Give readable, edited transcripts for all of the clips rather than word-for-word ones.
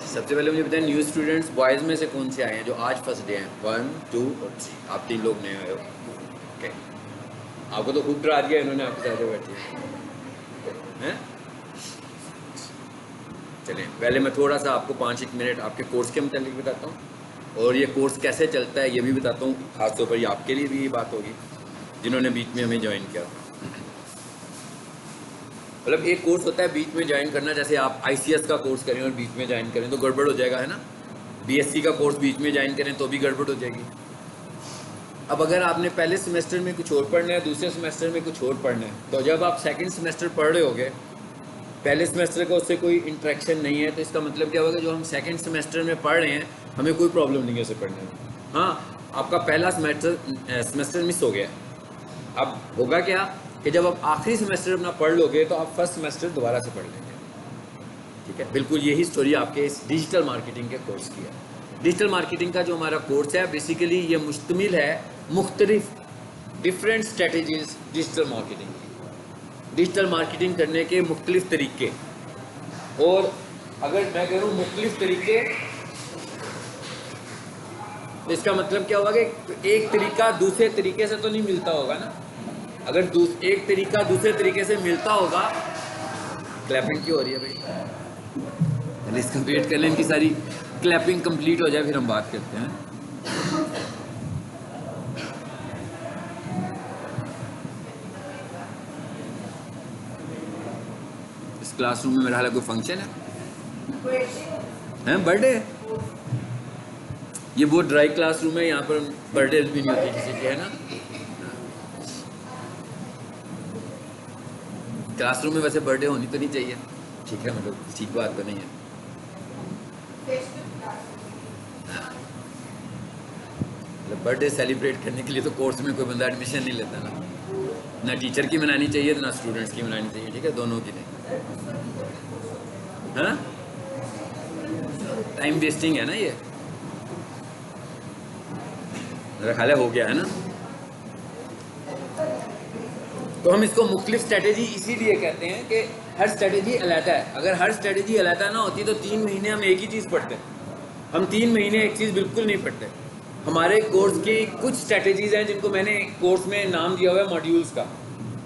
सबसे पहले मुझे बताएं, न्यू स्टूडेंट्स बॉयज़ में से कौन से आए हैं जो आज फर्स्ट डे हैं? 1, 2 और 3। आप 3 लोग नए आए हो। ओके, आपको तो खूब डरा दिया इन्होंने, आपके साथ बैठे हैं। चलें, पहले मैं थोड़ा सा आपको 5-1 मिनट आपके कोर्स के मतलब बताता हूँ और ये कोर्स कैसे चलता है ये भी बताता हूँ। खासतौर पर ये आपके लिए भी ये बात होगी जिन्होंने बीच में हमें ज्वाइन किया। मतलब एक कोर्स होता है बीच में ज्वाइन करना, जैसे आप ICS का कोर्स करें और बीच में ज्वाइन करें तो गड़बड़ हो जाएगा, है ना। BSc का कोर्स बीच में ज्वाइन करें तो भी गड़बड़ हो जाएगी। अब अगर आपने पहले सेमेस्टर में कुछ और पढ़ना है, दूसरे सेमेस्टर में कुछ और पढ़ना है, तो जब आप सेकंड सेमेस्टर पढ़ रहे होगे, पहले सेमेस्टर का उससे कोई इंट्रैक्शन नहीं है, तो इसका मतलब क्या होगा, जो हम सेकंड सेमेस्टर में पढ़ रहे हैं हमें कोई प्रॉब्लम नहीं है उसे पढ़ने में। हाँ, आपका पहला सेमेस्टर मिस हो गया। अब होगा क्या कि जब आप आखिरी सेमेस्टर अपना पढ़ लोगे तो आप फर्स्ट सेमेस्टर दोबारा से पढ़ लेंगे। ठीक है, बिल्कुल यही स्टोरी आपके इस डिजिटल मार्केटिंग के कोर्स की है। डिजिटल मार्केटिंग का जो हमारा कोर्स है बेसिकली ये मुश्तमिल है मुख्तलिफ डिफरेंट स्ट्रेटजीज डिजिटल मार्केटिंग की, डिजिटल मार्केटिंग करने के मुख्तलिफ तरीके। और अगर मैं करूँ मुख्तलिफ तरीके तो इसका मतलब क्या होगा कि एक तरीका दूसरे तरीके से तो नहीं मिलता होगा ना। अगर एक तरीका दूसरे तरीके से मिलता होगा, क्लैपिंग क्यों हो रही है भाई? पहले इसका वेट कर लें, इनकी सारी क्लैपिंग कंप्लीट हो जाए फिर हम बात करते हैं। इस क्लासरूम में मेरा हाल कोई फंक्शन है बर्थडे? ये बहुत ड्राई क्लासरूम है, यहाँ पर बर्थडे भी नहीं होती किसी की, है ना। क्लासरूम में वैसे बर्थडे होनी तो नहीं चाहिए, ठीक है, मतलब ठीक बात तो नहीं है। मतलब बर्थडे सेलिब्रेट करने के लिए तो कोर्स में कोई बंदा एडमिशन नहीं लेता ना टीचर की मनानी चाहिए ना स्टूडेंट्स की मनानी चाहिए, ठीक है, दोनों की नहीं, है ना। टाइम वेस्टिंग है ना ये, मेरा ख्याल है हो गया है ना। तो हम इसको मुख्तलिफ स्ट्रेटेजी इसीलिए कहते हैं कि हर स्ट्रेटेजी अलग है। अगर हर स्ट्रेटेजी अलग ना होती तो 3 महीने हम एक ही चीज़ पढ़ते, हम 3 महीने एक चीज़ बिल्कुल नहीं पढ़ते। हमारे कोर्स की कुछ स्ट्रेटेजीज हैं जिनको मैंने कोर्स में नाम दिया हुआ है मॉड्यूल्स का,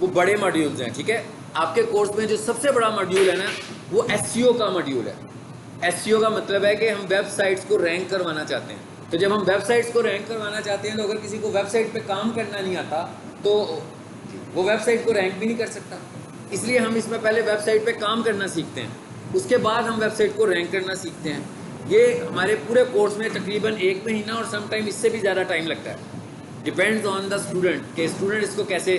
वो बड़े मॉड्यूल्स हैं, ठीक है। आपके कोर्स में जो सबसे बड़ा मॉड्यूल है ना वो SEO का मॉड्यूल है। SEO का मतलब है कि हम वेबसाइट्स को रैंक करवाना चाहते हैं। तो जब हम वेबसाइट्स को रैंक करवाना चाहते हैं तो अगर किसी को वेबसाइट पे काम करना नहीं आता तो वो वेबसाइट को रैंक भी नहीं कर सकता। इसलिए हम इसमें पहले वेबसाइट पे काम करना सीखते हैं, उसके बाद हम वेबसाइट को रैंक करना सीखते हैं। ये हमारे पूरे कोर्स में तकरीबन 1 महीना और सम टाइम इससे भी ज़्यादा टाइम लगता है, डिपेंड्स ऑन द स्टूडेंट कि स्टूडेंट इसको कैसे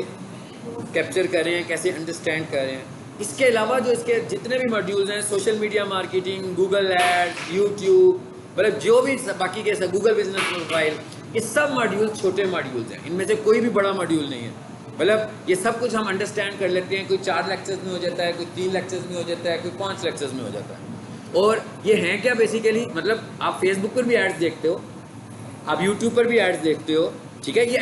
कैप्चर करें, कैसे अंडरस्टैंड करें। इसके अलावा जो इसके जितने भी मॉड्यूल्स हैं, social media marketing, Google ads, YouTube, मतलब जो भी बाकी के गूगल बिजनेस प्रोफाइल, ये सब मॉड्यूल छोटे मॉड्यूल्स हैं, इनमें से कोई भी बड़ा मॉड्यूल नहीं है। मतलब ये सब कुछ हम अंडरस्टैंड कर लेते हैं, कोई 4 लेक्चर्स में हो जाता है, कोई 3 लेक्चर्स में हो जाता है, कोई 5 लेक्चर्स में हो जाता है। और ये हैं क्या बेसिकली, मतलब आप फेसबुक पर भी एड्स देखते हो, आप यूट्यूब पर भी एड्स देखते हो, ठीक है। ये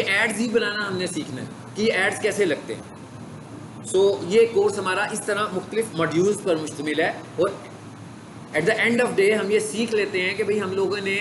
एड्स ही बनाना हमने सीखना है कि ये एड्स कैसे लगते हैं। सो ये कोर्स हमारा इस तरह मुख्तलिफ मॉड्यूल्स पर मुश्तमिल है और at the end of day हम ये सीख लेते हैं कि भाई हम लोगों ने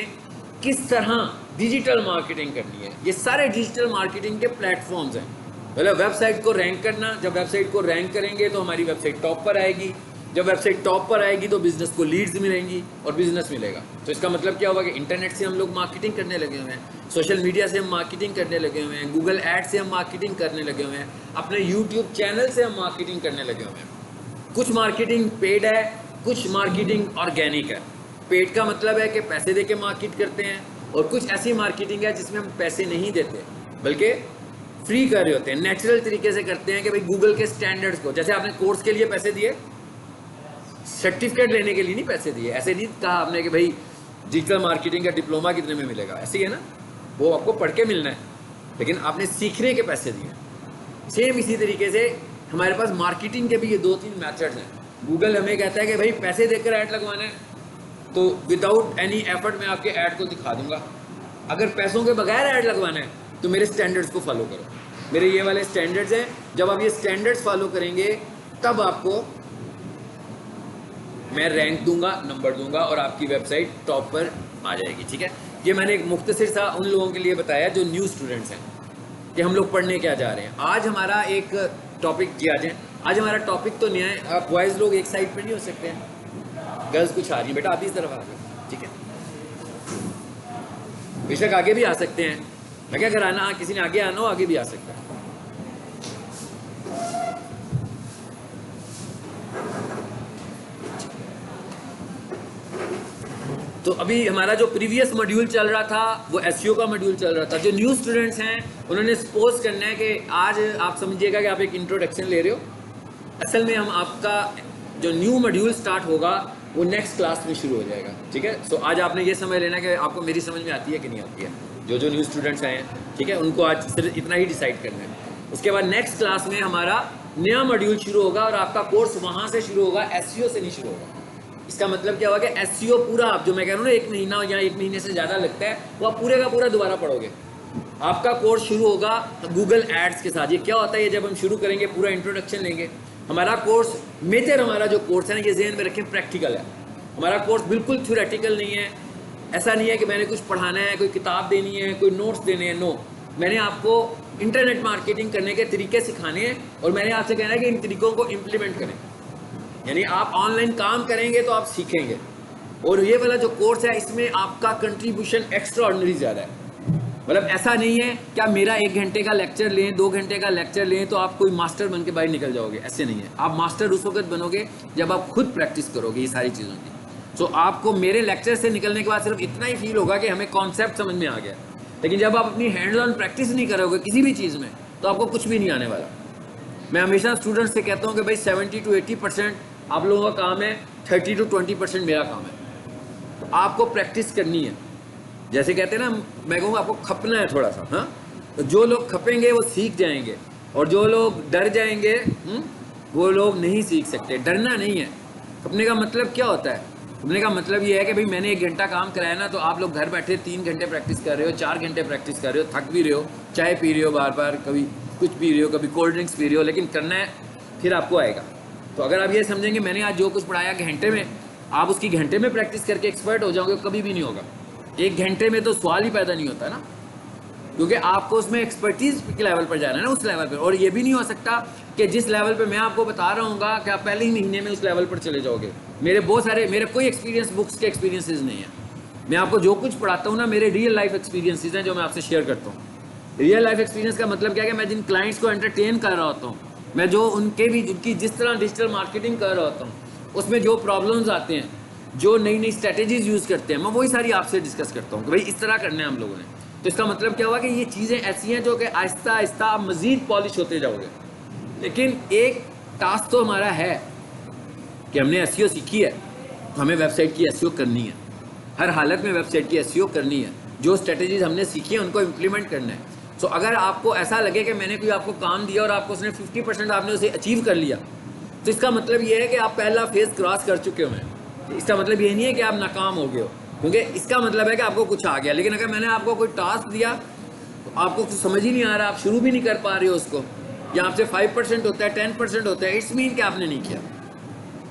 किस तरह डिजिटल मार्केटिंग करनी है। ये सारे डिजिटल मार्केटिंग के प्लेटफॉर्म्स हैं। मतलब वेबसाइट को रैंक करना, जब वेबसाइट को रैंक करेंगे तो हमारी वेबसाइट टॉप पर आएगी, जब वेबसाइट टॉप पर आएगी तो बिजनेस को लीड्स मिलेंगी और बिजनेस मिलेगा। तो इसका मतलब क्या होगा कि इंटरनेट से हम लोग मार्केटिंग करने लगे हुए हैं, सोशल मीडिया से हम मार्केटिंग करने लगे हुए हैं, गूगल एड से हम मार्केटिंग करने लगे हुए हैं, अपने यूट्यूब चैनल से हम मार्केटिंग करने लगे हुए हैं। कुछ मार्केटिंग पेड है, कुछ मार्केटिंग ऑर्गेनिक है। पेड का मतलब है कि पैसे दे के मार्केट करते हैं, और कुछ ऐसी मार्केटिंग है जिसमें हम पैसे नहीं देते बल्कि फ्री कर रहे होते हैं, नेचुरल तरीके से करते हैं कि भाई गूगल के स्टैंडर्ड्स को, जैसे आपने कोर्स के लिए पैसे दिए, सर्टिफिकेट लेने के लिए नहीं पैसे दिए। ऐसे नहीं कहा आपने कि भाई डिजिटल मार्केटिंग का डिप्लोमा कितने में मिलेगा, ऐसे ही है ना, वो आपको पढ़ के मिलना है, लेकिन आपने सीखने के पैसे दिए। सेम इसी तरीके से हमारे पास मार्केटिंग के भी ये 2-3 मैथड्स हैं। गूगल हमें कहता है कि भाई पैसे देकर ऐड लगवाना है तो विदाउट एनी एफर्ट मैं आपके ऐड को दिखा दूंगा। अगर पैसों के बगैर ऐड लगवाना है तो मेरे स्टैंडर्ड्स को फॉलो करो। मेरे ये वाले स्टैंडर्ड्स हैं, जब आप ये स्टैंडर्ड्स फॉलो करेंगे तब आपको मैं रैंक दूंगा, नंबर दूंगा और आपकी वेबसाइट टॉप पर आ जाएगी। ठीक है, ये मैंने एक मुख्तसर सा उन लोगों के लिए बताया जो न्यू स्टूडेंट्स हैं कि हम लोग पढ़ने क्या जा रहे हैं। आज हमारा एक टॉपिक किया जाए, आज हमारा टॉपिक तो नहीं है, आप बॉयज़ लोग एक साइड पर नहीं हो सकते हैं, गर्ल्स कुछ आ रही है, बेटा आप इस तरफ आ गए। ठीक है, बेशक आगे भी आ सकते हैं, मैं अगर आना किसी ने आगे आना हो आगे भी आ सकता है। तो अभी हमारा जो प्रीवियस मॉड्यूल चल रहा था वो एसईओ का मॉड्यूल चल रहा था। जो न्यू स्टूडेंट्स हैं उन्होंने सपोज करना है कि आज आप समझिएगा कि आप एक इंट्रोडक्शन ले रहे हो, असल में हम आपका जो न्यू मॉड्यूल स्टार्ट होगा वो नेक्स्ट क्लास में शुरू हो जाएगा। ठीक है, सो आज आपने ये समझ लेना कि आपको मेरी समझ में आती है कि नहीं आती है। जो न्यू स्टूडेंट्स आए हैं, ठीक है, उनको आज सिर्फ इतना ही डिसाइड करना है। उसके बाद नेक्स्ट क्लास में हमारा नया मॉड्यूल शुरू होगा और आपका कोर्स वहाँ से शुरू होगा, एसईओ से नहीं शुरू होगा। इसका मतलब क्या होगा कि एसईओ पूरा, आप जो मैं कह रहा हूँ ना 1 महीना या 1 महीने से ज़्यादा लगता है, वो आप पूरे का पूरा दोबारा पढ़ोगे। आपका कोर्स शुरू होगा गूगल एड्स के साथ। ये क्या होता है, ये जब हम शुरू करेंगे पूरा इंट्रोडक्शन लेंगे। हमारा कोर्स मेजर, हमारा जो कोर्स है ना, ये ज़हन में रखें, प्रैक्टिकल है। हमारा कोर्स बिल्कुल थ्योरेटिकल नहीं है। ऐसा नहीं है कि मैंने कुछ पढ़ाना है, कोई किताब देनी है, कोई नोट्स देने हैं, नो। मैंने आपको इंटरनेट मार्केटिंग करने के तरीके सिखाने हैं और मैंने आपसे कहना है कि इन तरीकों को इम्प्लीमेंट करें। यानी आप ऑनलाइन काम करेंगे तो आप सीखेंगे। और ये वाला जो कोर्स है इसमें आपका कंट्रीब्यूशन एक्स्ट्रा ऑर्डिनरी ज़्यादा है। मतलब ऐसा नहीं है कि आप मेरा 1 घंटे का लेक्चर लें, 2 घंटे का लेक्चर लें तो आप कोई मास्टर बन के बाहर निकल जाओगे, ऐसे नहीं है। आप मास्टर उस वक्त बनोगे जब आप खुद प्रैक्टिस करोगे ये सारी चीज़ों की। सो आपको मेरे लेक्चर से निकलने के बाद सिर्फ इतना ही फील होगा कि हमें कॉन्सेप्ट समझ में आ गया, लेकिन जब आप अपनी हैंड्स ऑन प्रैक्टिस नहीं करोगे किसी भी चीज़ में तो आपको कुछ भी नहीं आने वाला। मैं हमेशा स्टूडेंट्स से कहता हूँ कि भाई 70 to 80% आप लोगों का काम है, 30 to 20% मेरा काम है। तो आपको प्रैक्टिस करनी है। जैसे कहते हैं ना, मैं कहूँगा आपको खपना है थोड़ा सा। हाँ, तो जो लोग खपेंगे वो सीख जाएंगे और जो लोग डर जाएंगे वो लोग नहीं सीख सकते। डरना नहीं है। खपने का मतलब क्या होता है? खपने का मतलब ये है कि भाई मैंने 1 घंटा काम कराया ना, तो आप लोग घर बैठे 3 घंटे प्रैक्टिस कर रहे हो, 4 घंटे प्रैक्टिस कर रहे हो, थक भी रहे हो, चाय पी रहे हो बार बार, कभी कुछ पी रहे हो, कभी कोल्ड ड्रिंक्स पी रहे हो, लेकिन करना है फिर आपको आएगा। तो अगर आप ये समझेंगे मैंने आज जो कुछ पढ़ाया घंटे में, आप उसकी घंटे में प्रैक्टिस करके एक्सपर्ट हो जाओगे, कभी भी नहीं होगा। 1 घंटे में तो सवाल ही पैदा नहीं होता ना, क्योंकि आपको उसमें एक्सपर्टीज के लेवल पर जाना है ना, उस लेवल पर। और ये भी नहीं हो सकता कि जिस लेवल पे मैं आपको बता रहा हूँ कि आप पहले ही महीने में उस लेवल पर चले जाओगे। मेरे कोई एक्सपीरियंस बुक्स के एक्सपीरियंसेस नहीं है। मैं आपको जो कुछ पढ़ाता हूँ ना, मेरे रियल लाइफ एक्सपीरियंसेस हैं जो मैं आपसे शेयर करता हूँ। रियल लाइफ एक्सपीरियंस का मतलब क्या है कि मैं जिन क्लाइंट्स को एंटरटेन कर रहा होता हूँ, मैं जो उनकी जिस तरह डिजिटल मार्केटिंग कर रहा होता हूँ, उसमें जो प्रॉब्लम्स आते हैं, जो नई नई स्ट्रेटेजीज यूज़ करते हैं, मैं वही सारी आपसे डिस्कस करता हूँ कि भाई इस तरह करना है हम लोगों ने। तो इसका मतलब क्या हुआ कि ये चीज़ें ऐसी हैं जो कि आहिस्ता आहिस्ता आप मज़ीद पॉलिश होते जाओगे। लेकिन एक टास्क तो हमारा है कि हमने एसईओ सीखी है, तो हमें वेबसाइट की एसईओ करनी है। हर हालत में वेबसाइट की एसईओ करनी है। जो स्ट्रेटेजीज हमने सीखी है उनको इम्प्लीमेंट करना है। सो अगर आपको ऐसा लगे कि मैंने कोई आपको काम दिया और आपको उसने 50% आपने उसे अचीव कर लिया, तो इसका मतलब ये है कि आप पहला फेज़ क्रॉस कर चुके हुए हैं। इसका मतलब ये नहीं है कि आप नाकाम हो गए हो, क्योंकि इसका मतलब है कि आपको कुछ आ गया। लेकिन अगर मैंने आपको कोई टास्क दिया तो आपको कुछ समझ ही नहीं आ रहा, आप शुरू भी नहीं कर पा रहे हो उसको, या आपसे 5% होता है, 10% होता है, इट्स मीन कि आपने नहीं किया।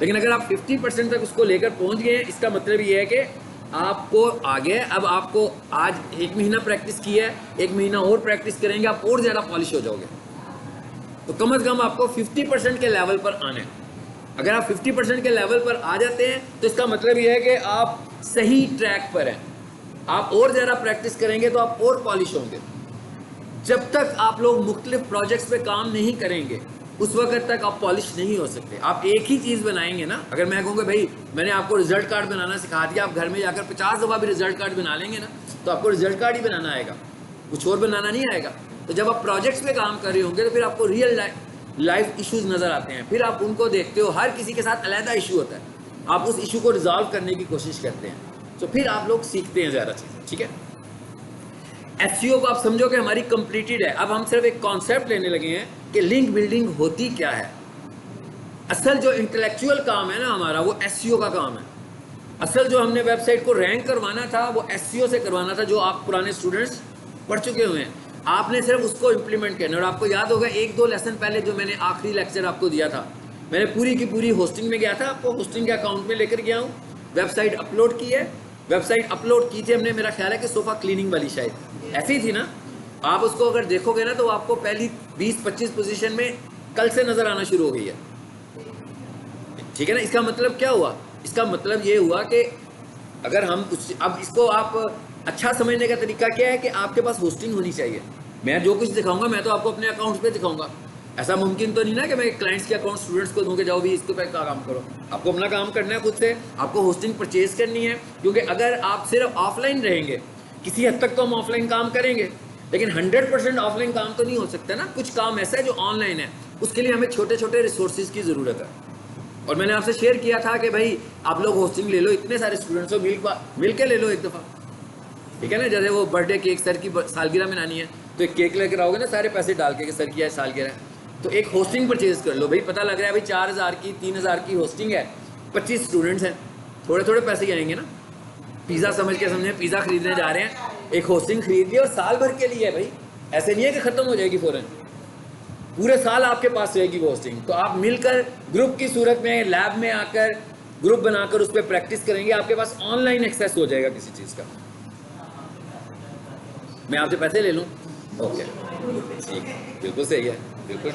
लेकिन अगर आप 50% तक उसको लेकर पहुंच गए हैं, इसका मतलब ये है कि आपको आगे, अब आपको आज 1 महीना प्रैक्टिस की है, 1 महीना और प्रैक्टिस करेंगे, आप और ज़्यादा पॉलिश हो जाओगे। तो कम से कम आपको 50% के लेवल पर आना है। अगर आप 50% के लेवल पर आ जाते हैं तो इसका मतलब ये है कि आप सही ट्रैक पर हैं। आप और ज़्यादा प्रैक्टिस करेंगे तो आप और पॉलिश होंगे। जब तक आप लोग मुख्तलिफ प्रोजेक्ट्स पे काम नहीं करेंगे उस वक्त तक आप पॉलिश नहीं हो सकते। आप एक ही चीज़ बनाएंगे ना, अगर मैं कहूँगा भाई मैंने आपको रिजल्ट कार्ड बनाना सिखा दिया, आप घर में जाकर 50 दफ़ा भी रिजल्ट कार्ड बना लेंगे ना, तो आपको रिजल्ट कार्ड ही बनाना आएगा, कुछ और बनाना नहीं आएगा। तो जब आप प्रोजेक्ट्स पे काम कर रहे होंगे तो फिर आपको रियल लाइफ इश्यूज नज़र आते हैं, फिर आप उनको देखते हो। हर किसी के साथ अलग इशू होता है, आप उस इशू को रिजॉल्व करने की कोशिश करते हैं, तो फिर आप लोग सीखते हैं ज़्यादा चीज़ें। ठीक है, एसईओ को आप समझो कि हमारी कंप्लीटेड है। अब हम सिर्फ एक कॉन्सेप्ट लेने लगे हैं कि लिंक बिल्डिंग होती क्या है। असल जो इंटेलेक्चुअल काम है ना हमारा, वो एसईओ का काम है। असल जो हमने वेबसाइट को रैंक करवाना था वो एसईओ से करवाना था, जो आप पुराने स्टूडेंट्स पढ़ चुके हुए हैं। आपने सिर्फ उसको इम्प्लीमेंट करना। और आपको याद होगा 1-2 लेसन पहले जो मैंने आखिरी लेक्चर आपको दिया था, मैंने पूरी की पूरी होस्टिंग में गया था, आपको होस्टिंग के अकाउंट में लेकर गया हूँ। वेबसाइट अपलोड की है, वेबसाइट अपलोड की थी हमने, मेरा ख्याल है कि सोफा क्लीनिंग वाली शायद ऐसी थी ना। आप उसको अगर देखोगे ना तो आपको पहली 20-25 पोजीशन में कल से नज़र आना शुरू हो गई है, ठीक है ना। इसका मतलब क्या हुआ? इसका मतलब ये हुआ कि अगर हम अब इसको आप अच्छा समझने का तरीका क्या है कि आपके पास होस्टिंग होनी चाहिए। मैं जो कुछ दिखाऊंगा मैं तो आपको अपने अकाउंट पे दिखाऊंगा। ऐसा मुमकिन तो नहीं ना कि मैं क्लाइंट्स के अकाउंट स्टूडेंट्स को दूँ कि जाओ भी इसके पे काम करो। आपको अपना काम करना है खुद से, आपको होस्टिंग परचेज करनी है। क्योंकि अगर आप सिर्फ ऑफलाइन रहेंगे, किसी हद तक तो हम ऑफलाइन काम करेंगे, लेकिन 100% ऑफलाइन काम तो नहीं हो सकता ना। कुछ काम ऐसा है जो ऑनलाइन है, उसके लिए हमें छोटे छोटे रिसोर्सेज की ज़रूरत है। और मैंने आपसे शेयर किया था कि भाई आप लोग होस्टिंग ले लो, इतने सारे स्टूडेंट्स हो, मिल के ले लो एक दफ़ा, ठीक है ना। जैसे वो बर्थडे केक, सर की सालगिरह मनानी है तो एक केक लेकर आओगे ना सारे पैसे डाल के कि सर की सालगिरह है, तो एक होस्टिंग परचेज कर लो भाई। पता लग रहा है भाई 4000 की 3000 की होस्टिंग है, 25 स्टूडेंट्स हैं, थोड़े थोड़े पैसे ही आएंगे ना। पिज़्ज़ा समझ के समझे पिज़्ज़ा खरीदने जा रहे हैं, एक होस्टिंग खरीद लिया और साल भर के लिए है भाई। ऐसे नहीं है कि ख़त्म हो जाएगी फ़ौरन, पूरे साल आपके पास रहेगी वो होस्टिंग। तो आप मिलकर ग्रुप की सूरत में लैब में आकर ग्रुप बनाकर उस पर प्रैक्टिस करेंगे, आपके पास ऑनलाइन एक्सेस हो जाएगा किसी चीज़ का। मैं आपसे पैसे ले लूँ? ओके ठीक है, बिल्कुल सही है, बिल्कुल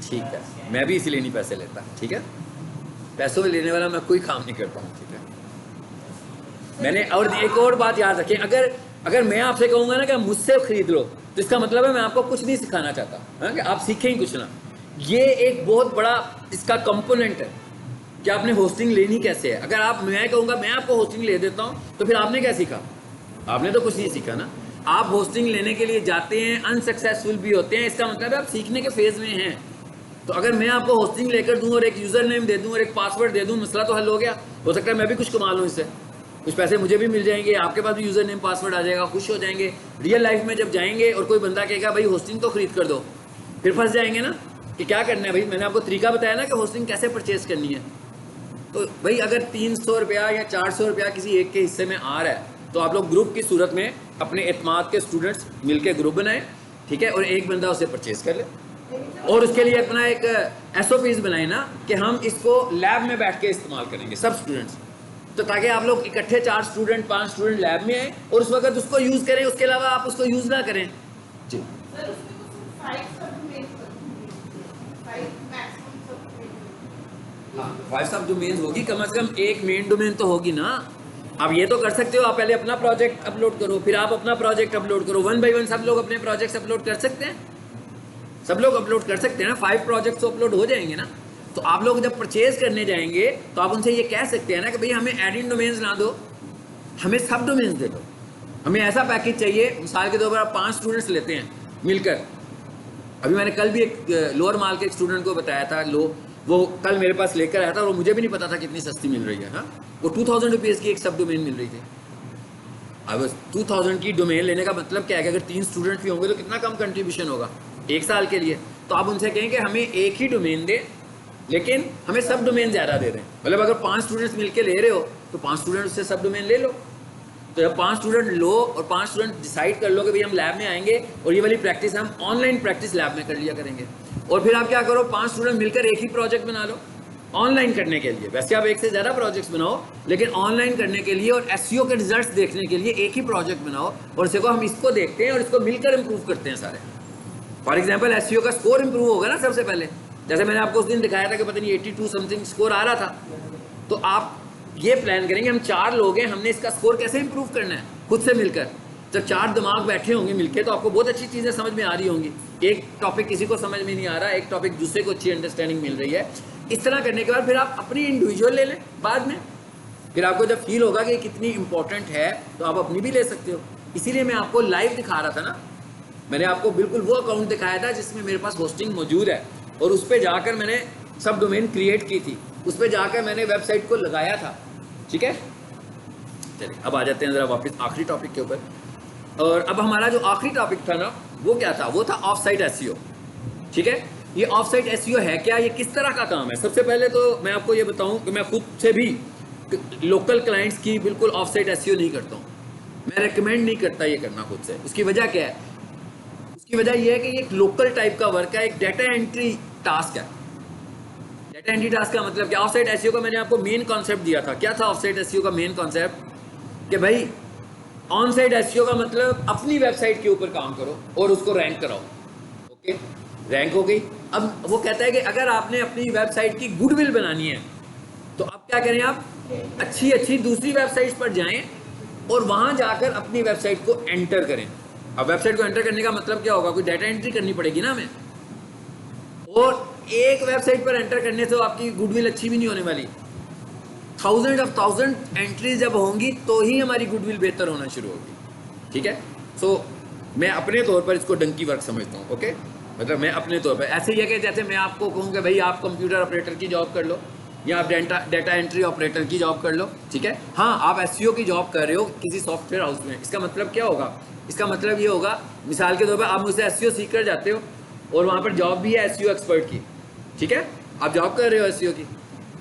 ठीक है। मैं भी इसीलिए नहीं पैसे लेता, ठीक है। पैसों में लेने वाला मैं कोई काम नहीं करता हूँ, ठीक है। मैंने और एक और बात याद रखें, अगर मैं आपसे कहूँगा ना कि मुझसे खरीद लो तो इसका मतलब है मैं आपको कुछ नहीं सिखाना चाहता, है कि आप सीखें ही कुछ ना। ये एक बहुत बड़ा इसका कंपोनेंट है कि आपने होस्टिंग लेनी कैसे है। अगर आप मैं कहूँगा मैं आपको होस्टिंग ले देता हूँ तो फिर आपने क्या सीखा? आपने तो कुछ नहीं सीखा ना। आप होस्टिंग लेने के लिए जाते हैं, अनसक्सेसफुल भी होते हैं, इसका मतलब है आप सीखने के फेज़ में हैं। तो अगर मैं आपको होस्टिंग लेकर दूँ और एक यूज़र नेम दे दूँ और एक पासवर्ड दे दूँ, मसला तो हल हो गया। हो सकता है मैं भी कुछ कमा लूँ इससे, कुछ पैसे मुझे भी मिल जाएंगे, आपके पास भी यूज़र नेम पासवर्ड आ जाएगा, खुश हो जाएंगे। रियल लाइफ में जब जाएंगे और कोई बंदा कहेगा भाई होस्टिंग तो खरीद कर दो, फिर फंस जाएंगे ना कि क्या करना है भाई। मैंने आपको तरीका बताया ना कि होस्टिंग कैसे परचेज करनी है। तो भाई अगर 300 रुपया या 400 रुपया किसी एक के हिस्से में आ रहा है तो आप लोग ग्रुप की सूरत में अपने एतमाद के स्टूडेंट्स मिलकर ग्रुप बनाएं, ठीक है, और एक बंदा उसे परचेज कर ले। और उसके लिए अपना एक SOPs बनाए ना कि हम इसको लैब में बैठ के इस्तेमाल करेंगे सब स्टूडेंट्स, तो ताकि आप लोग इकट्ठे 4 स्टूडेंट 5 स्टूडेंट लैब में आए और उस वक्त उसको यूज़ करें, उसके अलावा आप उसको यूज़ ना करें। जी हाँ, 5 सब डोमेन होगी, कम से कम एक मेन डोमेन तो होगी ना। आप ये तो कर सकते हो, आप पहले अपना प्रोजेक्ट अपलोड करो, फिर आप अपना प्रोजेक्ट अपलोड करो। 1 बाय 1 सब लोग अपने प्रोजेक्ट्स अपलोड कर सकते हैं, सब लोग अपलोड कर सकते हैं ना। 5 प्रोजेक्ट्स तो अपलोड हो जाएंगे ना। तो आप लोग जब परचेज करने जाएंगे तो आप उनसे ये कह सकते हैं ना कि भाई हमें एडिंग डोमेन्स ना दो, हमें सब डोमेन्स दे दो। हमें ऐसा पैकेज चाहिए, मिसाल के तौर पर आप 5 स्टूडेंट्स लेते हैं मिलकर। अभी मैंने कल भी एक लोअर माल के एक स्टूडेंट को बताया था, वो कल मेरे पास लेकर आया था और मुझे भी नहीं पता था कितनी सस्ती मिल रही है। हाँ, वो 2000 रुपीज़ की एक सब डोमेन मिल रही थी। अब 2000 की डोमेन लेने का मतलब क्या है कि अगर 3 स्टूडेंट भी होंगे तो कितना कम कंट्रीब्यूशन होगा 1 साल के लिए। तो आप उनसे कहें कि हमें एक ही डोमेन दें, लेकिन हमें सब डोमेन ज़्यादा दे दें। मतलब अगर 5 स्टूडेंट्स मिलके ले रहे हो तो 5 स्टूडेंट उससे सब डोमेन ले लो। तो जब 5 स्टूडेंट लो और 5 स्टूडेंट डिसाइड कर लो कि भाई हम लैब में आएंगे और ये वाली प्रैक्टिस हम ऑनलाइन प्रैक्टिस लैब में कर लिया करेंगे। और फिर आप क्या करो, 5 स्टूडेंट मिलकर एक ही प्रोजेक्ट बना लो ऑनलाइन करने के लिए। वैसे आप एक से ज़्यादा प्रोजेक्ट्स बनाओ, लेकिन ऑनलाइन करने के लिए और SEO के रिजल्ट्स देखने के लिए एक ही प्रोजेक्ट बनाओ और इसको हम इसको देखते हैं और इसको मिलकर इंप्रूव करते हैं सारे। फॉर एग्जाम्पल SEO का स्कोर इंप्रूव होगा ना सबसे पहले। जैसे मैंने आपको उस दिन दिखाया था कि पता नहीं 82 समथिंग स्कोर आ रहा था। तो आप ये प्लान करेंगे, हम 4 लोग हैं, हमने इसका स्कोर कैसे इंप्रूव करना है खुद से मिलकर। जब 4 दिमाग बैठे होंगे मिलके तो आपको बहुत अच्छी चीज़ें समझ में आ रही होंगी। एक टॉपिक किसी को समझ में नहीं आ रहा, एक टॉपिक दूसरे को अच्छी अंडरस्टैंडिंग मिल रही है। इस तरह करने के बाद फिर आप अपनी इंडिविजुअल ले लें बाद में। फिर आपको जब फील होगा कि कितनी इंपॉर्टेंट है तो आप अपनी भी ले सकते हो। इसीलिए मैं आपको लाइव दिखा रहा था ना, मैंने आपको बिल्कुल वो अकाउंट दिखाया था जिसमें मेरे पास होस्टिंग मौजूद है और उस पर जाकर मैंने सब डोमेन क्रिएट की थी, उस पर जाकर मैंने वेबसाइट को लगाया था। ठीक है, चलिए अब आ जाते हैं ज़रा वापस आखिरी टॉपिक के ऊपर। और अब हमारा जो आखिरी टॉपिक था ना वो क्या था, वो था ऑफ साइट SEO। ठीक है, ये ऑफ साइट SEO है क्या, ये किस तरह का काम है। सबसे पहले तो मैं आपको ये बताऊं कि मैं खुद से भी लोकल क्लाइंट्स की बिल्कुल ऑफ साइट SEO नहीं करता हूँ। मैं रेकमेंड नहीं करता ये करना खुद से। उसकी वजह क्या है, उसकी वजह यह है कि ये एक लोकल टाइप का वर्क है, एक डाटा एंट्री टास्क है। डेटा एंट्री टास्क का मतलब क्या? ऑफ साइट एसईओ का मैंने आपको मेन कॉन्सेप्ट दिया था। क्या था ऑफ साइट एसईओ का मेन कॉन्सेप्ट? कि भाई ऑन साइट एसईओ का मतलब अपनी वेबसाइट के ऊपर काम करो और उसको रैंक कराओ। ओके, रैंक हो गई। अब वो कहता है कि अगर आपने अपनी वेबसाइट की गुडविल बनानी है तो आप क्या करें, आप अच्छी अच्छी दूसरी वेबसाइट्स पर जाएं और वहां जाकर अपनी वेबसाइट को एंटर करें। अब वेबसाइट को एंटर करने का मतलब क्या होगा? कोई डाटा एंट्री करनी पड़ेगी ना हमें, और एक वेबसाइट पर एंटर करने से आपकी गुडविल अच्छी भी नहीं होने वाली। थाउजेंड एंट्रीज जब होंगी तो ही हमारी गुडविल बेहतर होना शुरू होगी। ठीक है, सो मैं अपने तौर पर इसको डंकी वर्क समझता हूँ। ओके, मतलब मैं अपने तौर पर ऐसे ही है कि जैसे मैं आपको कहूँ कि भाई आप कंप्यूटर ऑपरेटर की जॉब कर लो या आप डेटा एंट्री ऑपरेटर की जॉब कर लो। ठीक है, हाँ आप एसईओ की जॉब कर रहे हो किसी सॉफ्टवेयर हाउस में, इसका मतलब क्या होगा? इसका मतलब ये होगा, मिसाल के तौर पर आप मुझसे एसईओ सीख कर जाते हो और वहाँ पर जॉब भी है एसईओ एक्सपर्ट की। ठीक है, आप जॉब कर रहे हो एसईओ की,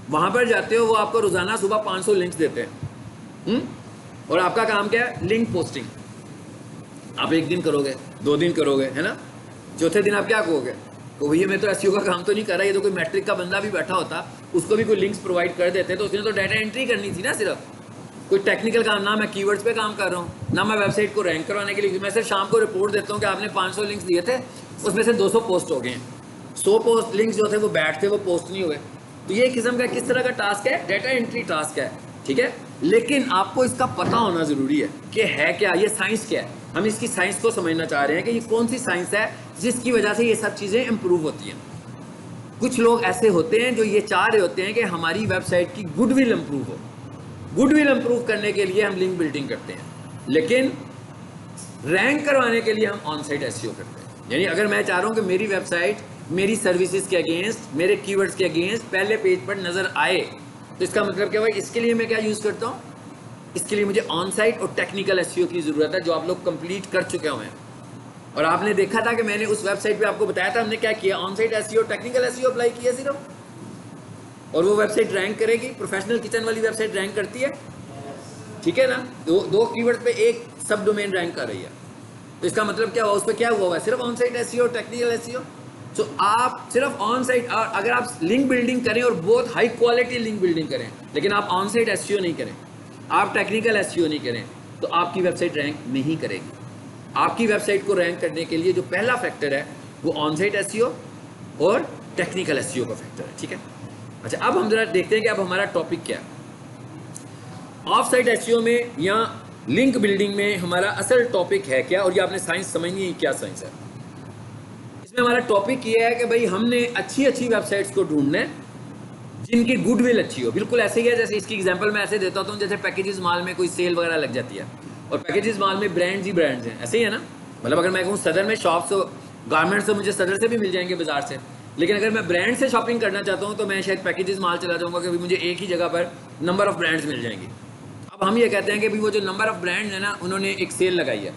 वहाँ पर जाते हो, वो आपको रोजाना सुबह 500 लिंक्स देते हैं। और आपका काम क्या है? Link posting. आप एक दिन करोगे, 2 दिन करोगे, है ना, चौथे दिन आप क्या कहोगे? तो भैया मैं तो एसईओ का काम तो नहीं कर रहा, ये तो कोई मैट्रिक का बंदा भी बैठा होता, उसको भी कोई लिंक्स प्रोवाइड कर देते, तो उसने तो डाटा एंट्री करनी थी ना, सिर्फ कोई टेक्निकल काम ना। मैं कीवर्ड्स पे काम कर रहा हूँ ना, मैं वेबसाइट को रैंक करवाने के लिए। मैं सिर्फ शाम को रिपोर्ट देता हूँ कि आपने 500 लिंक्स दिए थे, उसमें से 200 पोस्ट हो गए हैं, 100 पोस्ट लिंक्स जो थे वो बैठ थे, वो पोस्ट नहीं हुए। तो ये किस्म का किस तरह का टास्क है? डाटा एंट्री टास्क है। ठीक है, लेकिन आपको इसका पता होना जरूरी है कि है क्या, ये साइंस क्या है। हम इसकी साइंस को समझना चाह रहे हैं कि ये कौन सी साइंस है जिसकी वजह से ये सब चीजें इंप्रूव होती हैं। कुछ लोग ऐसे होते हैं जो ये चाह रहे होते हैं कि हमारी वेबसाइट की गुडविल इंप्रूव हो। गुडविल इंप्रूव करने के लिए हम लिंक बिल्डिंग करते हैं, लेकिन रैंक करवाने के लिए हम ऑन साइट एसईओ करते हैं। यानी अगर मैं चाह रहा हूं कि मेरी वेबसाइट मेरी सर्विसेज के अगेंस्ट, मेरे कीवर्ड्स के अगेंस्ट पहले पेज पर नजर आए, तो इसका मतलब क्या भाई, इसके लिए मैं क्या यूज करता हूँ? इसके लिए मुझे ऑन साइट और टेक्निकल एसईओ की जरूरत है, जो आप लोग कंप्लीट कर चुके हुए हैं। और आपने देखा था कि मैंने उस वेबसाइट पे आपको बताया था हमने क्या किया, on site SEO, technical SEO apply किया सिर्फ, और वो वेबसाइट रैंक करेगी। प्रोफेशनल किचन वाली वेबसाइट रैंक करती है, ठीक है ना, दो कीवर्ड पे एक सब डोमेन रैंक कर रही है। तो इसका मतलब क्या हुआ, उस पर क्या हुआ है? सिर्फ on site SEO, technical SEO. तो आप सिर्फ ऑन साइट, अगर आप लिंक बिल्डिंग करें और बहुत हाई क्वालिटी लिंक बिल्डिंग करें, लेकिन आप ऑन साइट एसईओ नहीं करें, आप टेक्निकल एसईओ नहीं करें, तो आपकी वेबसाइट रैंक नहीं करेगी। आपकी वेबसाइट को रैंक करने के लिए जो पहला फैक्टर है वो ऑन साइट एसईओ और टेक्निकल एसईओ का फैक्टर है। ठीक है, अच्छा अब हम जरा देखते हैं कि अब हमारा टॉपिक क्या है। ऑफ साइट एसईओ में या लिंक बिल्डिंग में हमारा असल टॉपिक है क्या, और ये आपने साइंस समझनी है क्या साइंस है। इसमें हमारा टॉपिक ये है कि भाई हमने अच्छी अच्छी वेबसाइट्स को ढूंढना है जिनकी गुडविल अच्छी हो। बिल्कुल ऐसे ही है, जैसे इसकी एग्जांपल मैं ऐसे देता हूँ, जैसे पैकेजेस माल में कोई सेल वगैरह लग जाती है और पैकेजेस माल में ब्रांड्स ही ब्रांड्स हैं, ऐसे ही है ना। मतलब अगर मैं कहूँ सदर में शॉप्स, गारमेंट्स तो मुझे सदर से भी मिल जाएंगे बाजार से, लेकिन अगर मैं ब्रांड से शॉपिंग करना चाहता हूँ तो मैं शायद पैकेजेस माल चला जाऊँगा कि मुझे एक ही जगह पर नंबर ऑफ ब्रांड्स मिल जाएंगी। अब हम ये कहते हैं कि वो जो नंबर ऑफ ब्रांड है ना, उन्होंने एक सेल लगाई है,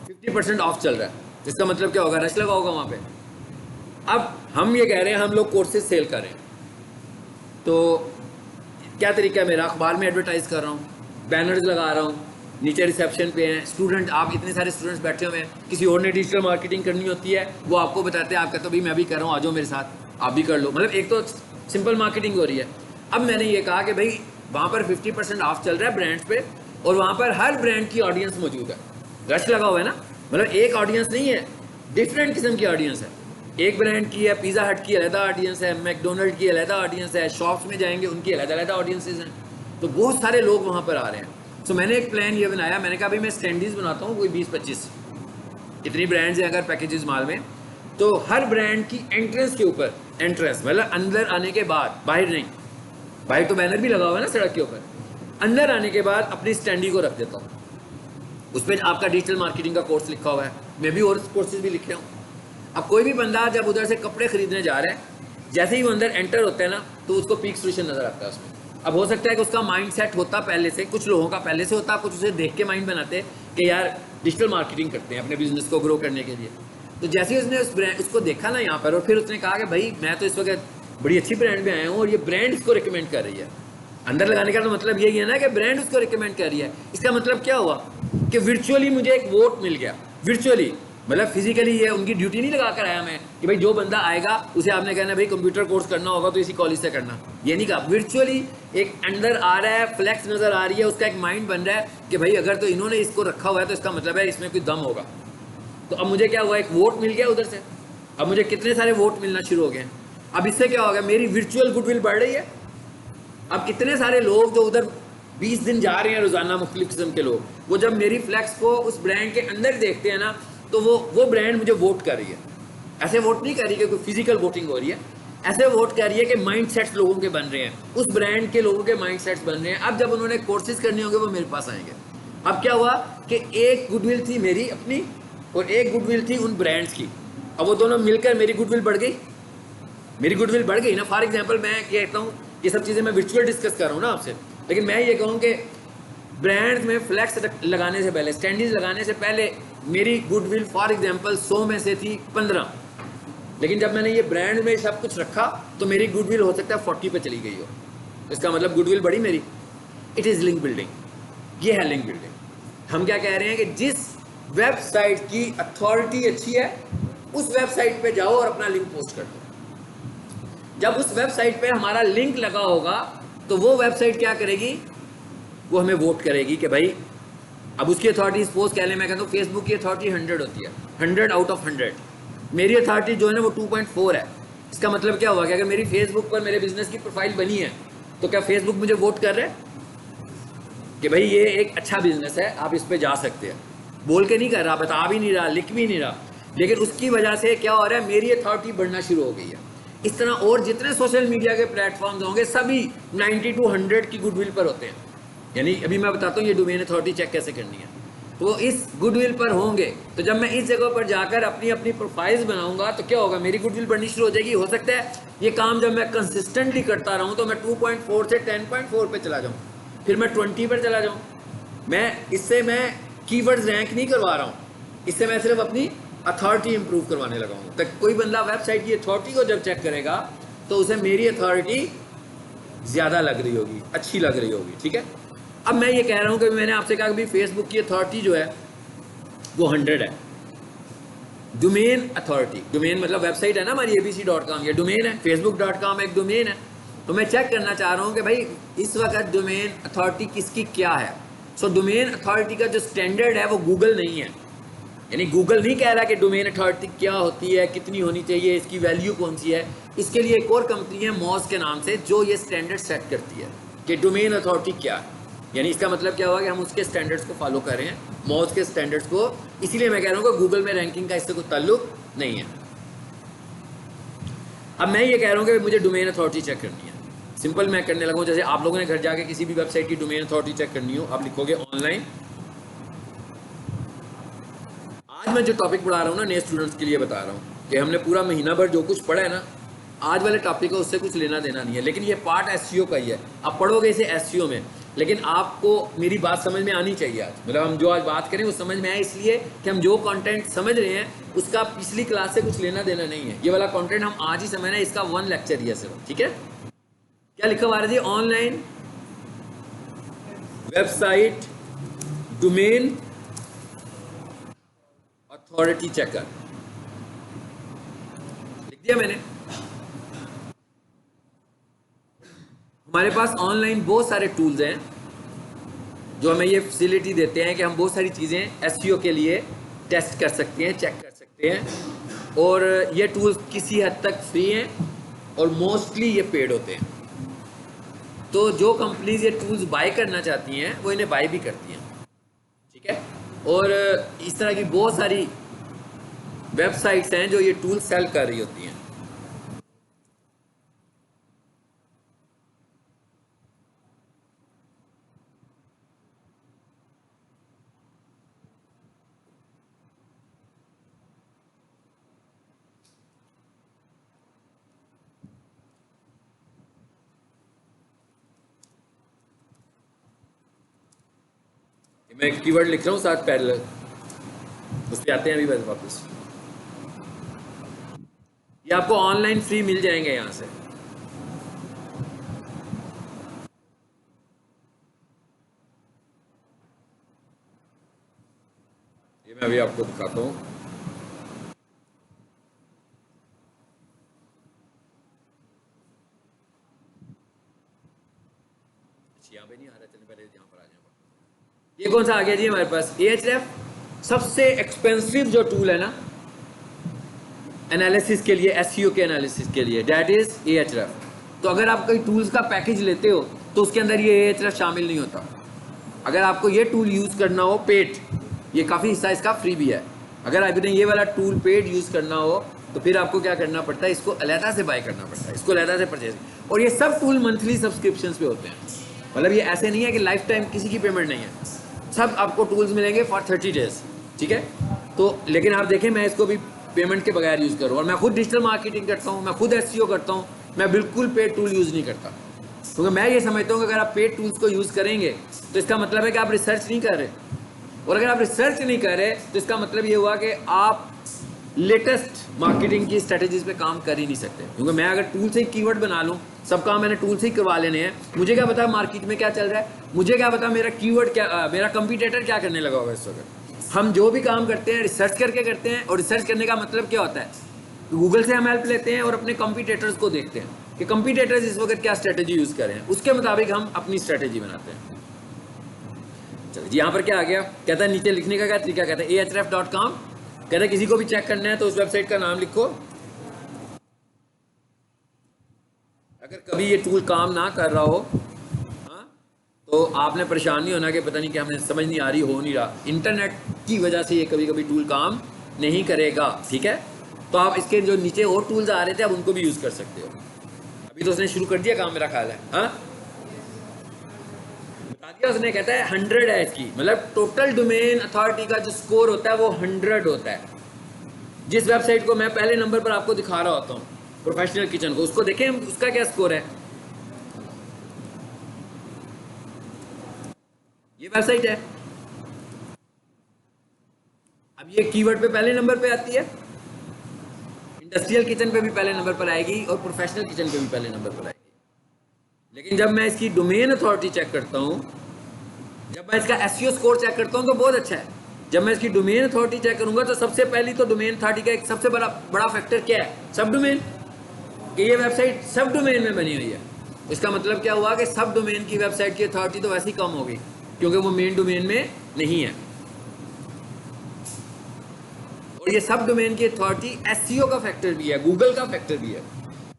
50% ऑफ चल रहा है, इसका मतलब क्या होगा, रश लगा होगा वहाँ पे। अब हम ये कह रहे हैं हम लोग कोर्सेज सेल कर रहे हैं, तो क्या तरीका है मेरा, अखबार में एडवर्टाइज कर रहा हूँ, बैनर्स लगा रहा हूँ, नीचे रिसेप्शन पे हैं स्टूडेंट, आप इतने सारे स्टूडेंट्स बैठे हुए हैं, किसी और ने डिजिटल मार्केटिंग करनी होती है, वो आपको बताते हैं, आप कहते हो भाई मैं भी कर रहा हूँ, आ जाओ मेरे साथ, आप भी कर लो। मतलब एक तो सिंपल मार्केटिंग हो रही है। अब मैंने ये कहा कि भाई वहाँ पर 50% ऑफ चल रहा है ब्रांड्स पे, और वहाँ पर हर ब्रांड की ऑडियंस मौजूद है, रश लगा हुआ है ना, मतलब एक ऑडियंस नहीं है, डिफरेंट किस्म की ऑडियंस है। एक ब्रांड की है, पिज़्ज़ा हट की अलग ऑडियंस है, मैकडोनल्ड की अलग ऑडियंस है, शॉप्स में जाएंगे उनकी अलग अलग ऑडियंसेस हैं, तो बहुत सारे लोग वहाँ पर आ रहे हैं। तो मैंने एक प्लान ये बनाया, मैंने कहा भाई मैं स्टैंडीज बनाता हूँ कोई 20-25, इतनी ब्रांड्स हैं अगर पैकेजेस माल में, तो हर ब्रांड की एंट्रेंस के ऊपर, एंट्रेंस मतलब अंदर आने के बाद, बाहर नहीं, बाहर तो बैनर भी लगा हुआ है ना सड़क के ऊपर, अंदर आने के बाद अपनी स्टैंडी को रख देता हूँ, उस पर आपका डिजिटल मार्केटिंग का कोर्स लिखा हुआ है, मैं भी और कोर्सेज भी लिखे हूँ। अब कोई भी बंदा जब उधर से कपड़े खरीदने जा रहा है, जैसे ही वो अंदर एंटर होता है ना, तो उसको पीक सोल्यूशन नजर आता है उसमें। अब हो सकता है कि उसका माइंड सेट होता पहले से, कुछ लोगों का पहले से होता, कुछ उसे देख के माइंड बनाते कि यार डिजिटल मार्केटिंग करते हैं अपने बिजनेस को ग्रो करने के लिए। तो जैसे ही उसने उसको देखा ना यहाँ पर, और फिर उसने कहा कि भाई मैं तो इस वक्त बड़ी अच्छी ब्रांड में आया हूँ और ये ब्रांड इसको रिकमेंड कर रही है, अंदर लगाने का तो मतलब यही है ना कि ब्रांड उसको रिकमेंड कर रही है। इसका मतलब क्या हुआ कि वर्चुअली मुझे एक वोट मिल गया, वर्चुअली मतलब फिजिकली ये उनकी ड्यूटी नहीं लगा कर आया मैं कि भाई जो बंदा आएगा उसे आपने कहना भाई कंप्यूटर कोर्स करना होगा तो इसी कॉलेज से करना, ये नहीं कहा। वर्चुअली एक अंदर आ रहा है, फ्लैक्स नज़र आ रही है, उसका एक माइंड बन रहा है कि भाई अगर तो इन्होंने इसको रखा हुआ है तो इसका मतलब है इसमें कोई दम होगा। तो अब मुझे क्या हुआ, एक वोट मिल गया उधर से, अब मुझे कितने सारे वोट मिलना शुरू हो गए। अब इससे क्या होगा, मेरी वर्चुअल गुडविल बढ़ रही है। अब इतने सारे लोग जो उधर 20 दिन जा रहे हैं रोजाना, मुख्तलिफ किस्म के लोग, वो जब मेरी फ्लैक्स को उस ब्रांड के अंदर देखते हैं ना, तो वो ब्रांड मुझे वोट कर रही है। ऐसे वोट नहीं कर रही कि कोई फिजिकल वोटिंग हो रही है, ऐसे वोट कर रही है कि माइंड सेट्स लोगों के बन रहे हैं, उस ब्रांड के लोगों के माइंड सेट्स बन रहे हैं। अब जब उन्होंने कोर्सेज करने होंगे वो मेरे पास आएंगे। अब क्या हुआ कि एक गुडविल थी मेरी अपनी और एक गुडविल थी उन ब्रांड्स की, अब वो दोनों मिलकर मेरी गुडविल बढ़ गई। मेरी गुडविल बढ़ गई ना। फॉर एग्जाम्पल मैं कहता हूँ, ये सब चीज़ें मैं वर्चुअल डिस्कस कर रहा हूँ ना आपसे, लेकिन मैं ये कहूँ कि ब्रांड्स में फ्लैक्स लगाने से पहले, स्टैंडीज लगाने से पहले मेरी गुडविल फॉर एग्जांपल 100 में से थी 15, लेकिन जब मैंने ये ब्रांड में सब कुछ रखा तो मेरी गुडविल हो सकता है 40 पे चली गई हो। इसका मतलब गुडविल बढ़ी मेरी। इट इज़ लिंक बिल्डिंग, ये है लिंक बिल्डिंग। हम क्या कह रहे हैं कि जिस वेबसाइट की अथॉरिटी अच्छी है उस वेबसाइट पे जाओ और अपना लिंक पोस्ट कर दो। जब उस वेबसाइट पे हमारा लिंक लगा होगा तो वो वेबसाइट क्या करेगी, वो हमें वोट करेगी कि भाई, अब उसकी अथॉरिटी सपोज कह लें, मैं कहता हूँ फेसबुक की अथॉरिटी 100 होती है, 100 आउट ऑफ 100, मेरी अथॉरिटी जो है ना वो 2.4 है। इसका मतलब क्या हुआ कि अगर मेरी फेसबुक पर मेरे बिजनेस की प्रोफाइल बनी है तो क्या फेसबुक मुझे वोट कर रहे हैं कि भाई ये एक अच्छा बिजनेस है, आप इस पर जा सकते हैं। बोल के नहीं कर रहा, बता भी नहीं रहा, लिख भी नहीं रहा, लेकिन उसकी वजह से क्या हो रहा है, मेरी अथॉरिटी बढ़ना शुरू हो गई है। इस तरह और जितने सोशल मीडिया के प्लेटफॉर्म्स होंगे सभी 90 to 100 की गुडविल पर होते हैं। यानी अभी मैं बताता हूँ ये डोमेन अथॉरिटी चेक कैसे करनी है। तो इस गुडविल पर होंगे, तो जब मैं इस जगह पर जाकर अपनी अपनी प्रोफाइल्स बनाऊंगा तो क्या होगा, मेरी गुडविल बढ़नी शुरू हो जाएगी। हो सकता है ये काम जब मैं कंसिस्टेंटली करता रहूँ तो मैं 2.4 से 10.4 पे चला जाऊँ, फिर मैं 20 पर चला जाऊँ। इससे मैं कीवर्ड्स रैंक नहीं करवा रहा हूँ, इससे मैं सिर्फ अपनी अथॉरिटी इंप्रूव करवाने लगा हूँ। तक कोई बंदा वेबसाइट की अथॉरिटी को जब चेक करेगा तो उसे मेरी अथॉरिटी ज़्यादा लग रही होगी, अच्छी लग रही होगी, ठीक है। अब मैं ये कह रहा हूँ कि मैंने आपसे कहा कि फेसबुक की अथॉरिटी जो है वो 100 है। डोमेन अथॉरिटी, डोमेन मतलब वेबसाइट है ना हमारी abc.com, ये डोमेन है, facebook.com एक डोमेन है। तो मैं चेक करना चाह रहा हूँ कि भाई इस वक्त डोमेन अथॉरिटी किसकी क्या है। सो डोमेन अथॉरिटी का जो स्टैंडर्ड है वो गूगल नहीं है, यानी गूगल नहीं कह रहा कि डोमेन अथॉरिटी क्या होती है, कितनी होनी चाहिए, इसकी वैल्यू कौन सी है। इसके लिए एक और कंपनी है मॉज के नाम से जो ये स्टैंडर्ड सेट करती है कि डोमेन अथॉरिटी क्या है। यानी इसका मतलब क्या हुआ कि हम उसके स्टैंडर्ड्स को फॉलो कर रहे हैं, मॉज के स्टैंडर्ड्स को। इसीलिए मैं कह रहा हूँ कि गूगल में रैंकिंग का इससे कोई ताल्लुक नहीं है। अब मैं ये कह रहा हूँ कि मुझे डोमेन अथॉरिटी चेक करनी है। सिंपल मैं करने लगा हूँ, जैसे आप लोगों ने घर जाके किसी भी वेबसाइट की डोमेन अथॉरिटी चेक करनी हो, आप लिखोगे ऑनलाइन। आज मैं जो टॉपिक पढ़ा रहा हूँ ना नए स्टूडेंट्स के लिए बता रहा हूँ कि हमने पूरा महीना भर जो कुछ पढ़ा है ना, आज वाले टॉपिक का उससे कुछ लेना देना नहीं है, लेकिन ये पार्ट एसईओ का ही है। आप पढ़ोगे इसे एसईओ में, लेकिन आपको मेरी बात समझ में आनी चाहिए। आज मतलब हम जो आज बात करें वो समझ में आए, इसलिए कि हम जो कंटेंट समझ रहे हैं उसका पिछली क्लास से कुछ लेना देना नहीं है। ये वाला कंटेंट हम आज ही समझ रहे हैं, इसका 1 लेक्चर ही है सिर्फ, ठीक है। क्या लिखा हुआ है जी, online website domain authority checker, लिख दिया मैंने। हमारे पास ऑनलाइन बहुत सारे टूल्स हैं जो हमें ये फैसिलिटी देते हैं कि हम बहुत सारी चीज़ें एसईओ के लिए टेस्ट कर सकते हैं, चेक कर सकते हैं। और ये टूल्स किसी हद तक फ्री हैं और मोस्टली ये पेड होते हैं। तो जो कंपनीज ये टूल्स बाय करना चाहती हैं वो इन्हें बाय भी करती हैं, ठीक है। और इस तरह की बहुत सारी वेबसाइट्स हैं जो ये टूल सेल कर रही होती हैं। मैं एक कीवर्ड लिख रहा हूँ साथ पैरेलल, उस पर आते हैं अभी बस वापस। ये आपको ऑनलाइन फ्री मिल जाएंगे यहाँ से। ये मैं अभी आपको दिखाता हूँ। यहाँ पे नहीं आ रहा, चलिए पहले यहाँ पर आ जाए। ये कौन सा आ गया जी हमारे पास? Ahref सबसे एक्सपेंसिव जो टूल है ना एनालिसिस के लिए, एसईओ के एनालिसिस के लिए, दैट इज Ahref। तो अगर आप कोई टूल्स का पैकेज लेते हो तो उसके अंदर ये Ahref शामिल नहीं होता। अगर आपको ये टूल यूज़ करना हो पेड, ये काफ़ी हिस्सा इसका फ्री भी है, अगर आपने ये वाला टूल पेड यूज़ करना हो तो फिर आपको क्या करना पड़ता है, इसको अलहदा से बाय करना पड़ता है, इसको अलहदा से परचेज। और ये सब टूल मंथली सब्सक्रिप्शन पे होते हैं, मतलब ये ऐसे नहीं है कि लाइफ टाइम किसी की पेमेंट नहीं है, सब आपको टूल्स मिलेंगे फॉर 30 डेज, ठीक है। तो लेकिन आप देखें मैं इसको भी पेमेंट के बगैर यूज़ करूँ, और मैं खुद डिजिटल मार्केटिंग करता हूँ, मैं खुद एसईओ करता हूँ, मैं बिल्कुल पेड टूल यूज़ नहीं करता, क्योंकि मैं ये समझता हूँ कि अगर आप पेड टूल्स को यूज़ करेंगे तो इसका मतलब है कि आप रिसर्च नहीं कर रहे, और अगर आप रिसर्च नहीं कर रहे तो इसका मतलब ये हुआ कि आप लेटेस्ट मार्केटिंग की स्ट्रेटजीज पे काम कर ही नहीं सकते। क्योंकि मैं अगर टूल से ही कीवर्ड बना लूँ, सब काम मैंने टूल से ही करवा लेने हैं, मुझे क्या पता मार्केट में क्या चल रहा है, मुझे क्या पता मेरा कीवर्ड क्या, मेरा कंपटीटर क्या करने लगा होगा इस वक्त। हम जो भी काम करते हैं रिसर्च करके करते हैं, और रिसर्च करने का मतलब क्या होता है, गूगल से हम हेल्प लेते हैं और अपने कंपटीटर्स को देखते हैं कि कंपटीटर्स इस वक्त क्या स्ट्रेटजी यूज़ कर रहे हैं, उसके मुताबिक हम अपनी स्ट्रेटजी बनाते हैं। चलो जी, यहाँ पर क्या आ गया, कहता है नीचे लिखने का क्या तरीका, कहता है ahref.com, कहता है किसी को भी चेक करना है तो उस वेबसाइट का नाम लिखो। अगर कभी ये टूल काम ना कर रहा हो, हाँ, तो आपने परेशान नहीं होना कि पता नहीं कि हमें समझ नहीं आ रही, हो नहीं रहा, इंटरनेट की वजह से ये कभी कभी टूल काम नहीं करेगा, ठीक है। तो आप इसके जो नीचे और टूल्स आ रहे थे आप उनको भी यूज़ कर सकते हो। अभी तो उसने शुरू कर दिया काम, मेरा ख्याल है, हाँ बता दिया उसने, कहता है 100 है इसकी, मतलब टोटल डोमेन अथॉरिटी का जो स्कोर होता है वो 100 होता है। जिस वेबसाइट को मैं पहले नंबर पर आपको दिखा रहा होता हूँ, प्रोफेशनल किचन को, उसको देखें उसका क्या स्कोर है, ये वेबसाइट है। अब ये कीवर्ड पे पहले नंबर पे आती है, इंडस्ट्रियल किचन पे भी पहले नंबर पर आएगी और प्रोफेशनल किचन पे भी पहले नंबर पर आएगी। लेकिन जब मैं इसकी डोमेन अथॉरिटी चेक करता हूँ, जब मैं इसका एसईओ स्कोर चेक करता हूँ तो बहुत अच्छा है। जब मैं इसकी डोमेन अथॉरिटी चेक करूंगा तो सबसे पहली तो डोमेन अथॉरिटी का एक सबसे बड़ा फैक्टर क्या है, सब डोमेन, कि ये वेबसाइट सब डोमेन में बनी हुई है। इसका मतलब क्या हुआ कि सब डोमेन की वेबसाइट की अथॉरिटी तो वैसे ही कम होगी क्योंकि वो मेन डोमेन में नहीं है। और ये सब डोमेन की अथॉरिटी एसईओ का फैक्टर भी है, गूगल का फैक्टर भी है,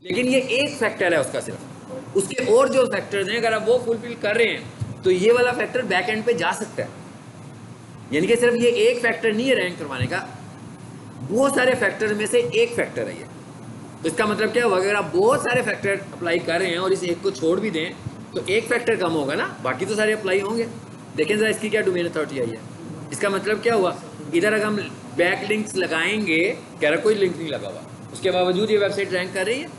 लेकिन ये एक फैक्टर है उसका सिर्फ। उसके और जो फैक्टर्स हैं अगर आप वो फुलफिल कर रहे हैं तो ये वाला फैक्टर बैक एंड पे जा सकता है। यानी कि सिर्फ ये एक फैक्टर नहीं है रैंक करवाने का, बहुत सारे फैक्टर में से एक फैक्टर है ये। तो इसका मतलब क्या हुआ, अगर आप बहुत सारे फैक्टर अप्लाई कर रहे हैं और इस एक को छोड़ भी दें तो एक फैक्टर कम होगा ना, बाकी तो सारे अप्लाई होंगे। देखें जरा इसकी क्या डोमेन अथॉरिटी आई है। इसका मतलब क्या हुआ, इधर अगर हम बैक लिंक्स लगाएंगे, कह रहा कोई लिंक नहीं लगा हुआ, उसके बावजूद ये वेबसाइट रैंक कर रही है।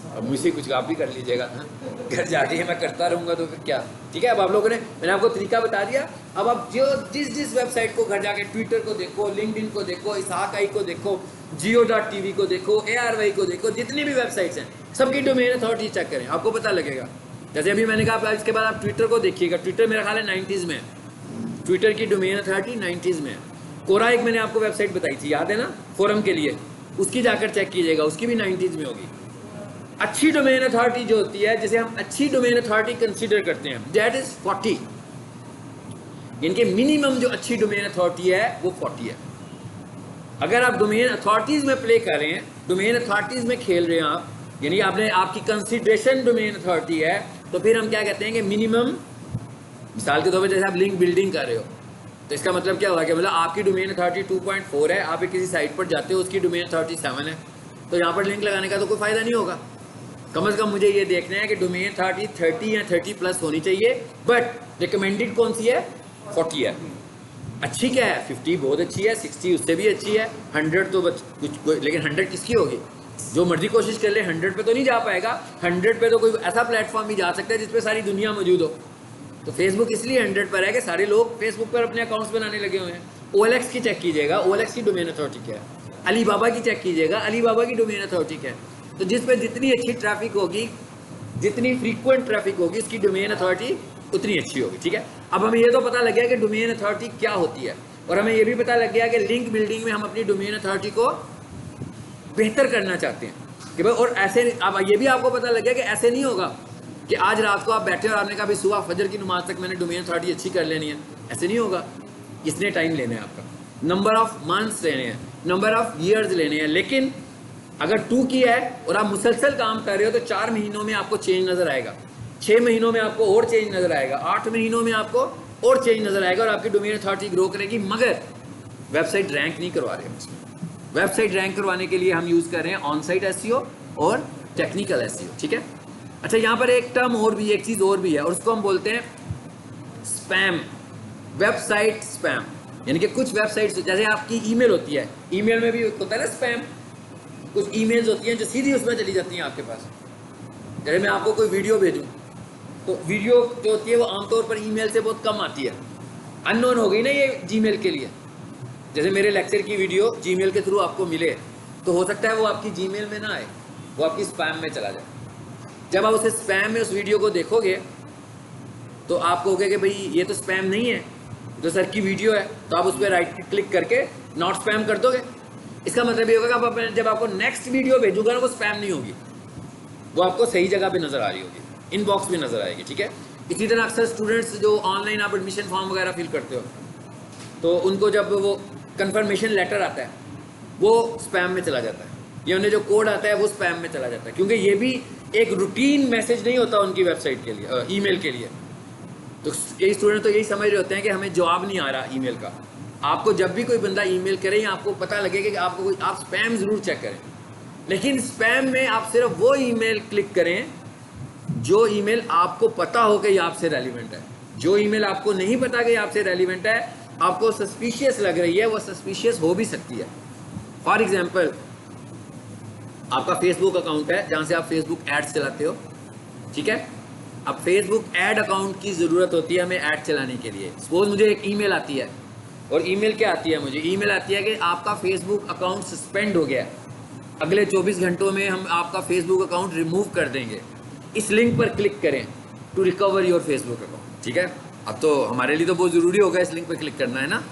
अब मुझसे कुछ आप भी कर लीजिएगा, घर जाके मैं करता रहूँगा तो फिर क्या, ठीक है। अब आप लोगों ने, मैंने आपको तरीका बता दिया। अब आप जो जिस वेबसाइट को घर जाके ट्विटर को देखो, लिंक्डइन को देखो, इसहाक.आई को देखो, Jio.tv को देखो, ARY को देखो, जितनी भी वेबसाइट्स हैं सबकी डोमेन अथॉरिटी चेक करें, आपको पता लगेगा। जैसे अभी मैंने कहा इसके बाद आप ट्विटर को देखिएगा, ट्विटर मेरा ख्याल है 90s में है, ट्विटर की डोमेन अथॉरिटी 90s में है। कोरा एक मैंने आपको वेबसाइट बताई थी, याद है ना, फोरम के लिए, उसकी जाकर चेक कीजिएगा, उसकी भी 90s में होगी। अच्छी डोमेन अथॉरिटी जो होती है, जिसे हम अच्छी डोमेन अथॉरिटी कंसीडर करते हैं, दैट इज 40। इनके मिनिमम जो अच्छी डोमेन अथॉरिटी है वो 40 है। अगर आप डोमेन अथॉरिटीज में प्ले कर रहे हैं, डोमेन अथॉरिटीज में खेल रहे हैं आप, यानी आपने आपकी कंसीडरेशन डोमेन अथॉरिटी है, तो फिर हम क्या कहते हैं कि मिनिमम, मिसाल के तौर पर जैसे आप लिंक बिल्डिंग कर रहे हो, तो इसका मतलब क्या हुआ कि मतलब आपकी डोमेन अथॉरिटी 2.4 है, आप किसी साइट पर जाते हो उसकी डोमेन अथॉरिटी 7 है, तो यहाँ पर लिंक लगाने का तो कोई फायदा नहीं होगा। कम से कम मुझे ये देखना है कि डोमेन अथॉरिटी 30 या 30+ होनी चाहिए, बट रिकमेंडेड कौन सी है, 40 है। अच्छी क्या है, 50 बहुत अच्छी है, 60 उससे भी अच्छी है, 100 तो कुछ, लेकिन 100 किसकी होगी, जो मर्जी कोशिश कर ले 100 पे तो नहीं जा पाएगा। 100 पे तो कोई ऐसा प्लेटफॉर्म भी जा सकता है जिसपे सारी दुनिया मौजूद हो। तो फेसबुक इसलिए 100 पर है कि सारे लोग फेसबुक पर अपने अकाउंट्स बनाने लगे हुए हैं। OLX की चेक कीजिएगा, OLX की डोमेन अथॉरिटी क्या है। अलीबाबा की चेक कीजिएगा, अलीबाबा की डोमेन अथॉरिटी क्या है। तो जिस पे जितनी अच्छी ट्रैफिक होगी, जितनी फ्रीक्वेंट ट्रैफिक होगी, उसकी डोमेन अथॉरिटी उतनी अच्छी होगी, ठीक है। अब हमें ये तो पता लग गया कि डोमेन अथॉरिटी क्या होती है, और हमें ये भी पता लग गया कि लिंक बिल्डिंग में हम अपनी डोमेन अथॉरिटी को बेहतर करना चाहते हैं। कि भाई, और ऐसे अब ये भी आपको पता लग गया कि ऐसे नहीं होगा कि आज रात को आप बैठे और आपने कहा भाई सुबह फजर की नमाज तक मैंने डोमेन अथॉरिटी अच्छी कर लेनी है, ऐसे नहीं होगा। इसने टाइम लेना है आपका, नंबर ऑफ मंथ्स लेने हैं, नंबर ऑफ ईयर्स लेने हैं। लेकिन अगर 2 किया है और आप मुसलसल काम कर रहे हो तो 4 महीनों में आपको चेंज नजर आएगा, 6 महीनों में आपको और चेंज नजर आएगा, 8 महीनों में आपको और चेंज नजर आएगा और आपकी डोमेन अथॉरिटी ग्रो करेगी। मगर वेबसाइट रैंक नहीं करवा रहे हैं। वेबसाइट रैंक करवाने के लिए हम यूज कर रहे हैं ऑन साइट एसईओ और टेक्निकल एसईओ, ठीक है। अच्छा, यहाँ पर एक टर्म और भी, एक चीज और भी है और उसको हम बोलते हैं स्पैम, वेबसाइट स्पैम। यानी कि कुछ वेबसाइट्स, जैसे आपकी ईमेल होती है, ईमेल में भी होता है ना स्पैम। कुछ ईमेल्स होती हैं जो सीधी उसमें चली जाती हैं आपके पास। जैसे मैं आपको कोई वीडियो भेजूं तो वीडियो जो होती है वो आमतौर पर ईमेल से बहुत कम आती है, अननोन हो गई ना ये जीमेल के लिए। जैसे मेरे लेक्चर की वीडियो जीमेल के थ्रू आपको मिले तो हो सकता है वो आपकी जीमेल में ना आए, वो आपकी स्पैम में चला जाए। जब आप उसे स्पैम में उस वीडियो को देखोगे तो आप कहोगे कि भाई ये तो स्पैम नहीं है, जो सर की वीडियो है, तो आप उस पर राइट क्लिक करके नॉट स्पैम कर दोगे। इसका मतलब ये होगा कि आप जब आपको नेक्स्ट वीडियो भेजूंगा ना वो स्पैम नहीं होगी, वो आपको सही जगह पे नजर आ रही होगी, इनबॉक्स में नजर आएगी, ठीक है। इसी तरह अक्सर स्टूडेंट्स जो ऑनलाइन आप एडमिशन फॉर्म वगैरह फिल करते हो तो उनको जब वो कंफर्मेशन लेटर आता है वो स्पैम में चला जाता है, या उन्हें जो कोड आता है वो स्पैम में चला जाता है, क्योंकि ये भी एक रूटीन मैसेज नहीं होता उनकी वेबसाइट के लिए, ईमेल के लिए। तो कई स्टूडेंट तो यही समझ रहे होते हैं कि हमें जवाब नहीं आ रहा ईमेल का। आपको जब भी कोई बंदा ईमेल करे या आपको पता लगे कि आपको कोई, आप स्पैम जरूर चेक करें, लेकिन स्पैम में आप सिर्फ वो ईमेल क्लिक करें जो ईमेल आपको पता हो कि ये आपसे रेलिवेंट है। जो ईमेल आपको नहीं पता कि आपसे रेलिवेंट है, आपको सस्पिशियस लग रही है, वो सस्पिशियस हो भी सकती है। फॉर एग्जाम्पल, आपका फेसबुक अकाउंट है जहां से आप फेसबुक एड्स चलाते हो, ठीक है। अब फेसबुक एड अकाउंट की ज़रूरत होती है हमें ऐड चलाने के लिए। सपोज मुझे एक ईमेल आती है, और ईमेल क्या आती है मुझे, ईमेल आती है कि आपका फेसबुक अकाउंट सस्पेंड हो गया है, अगले 24 घंटों में हम आपका फेसबुक अकाउंट रिमूव कर देंगे, इस लिंक पर क्लिक करें to recover your Facebook account, ठीक है। अब तो हमारे लिए तो बहुत ज़रूरी होगा इस लिंक पर क्लिक करना, है ना,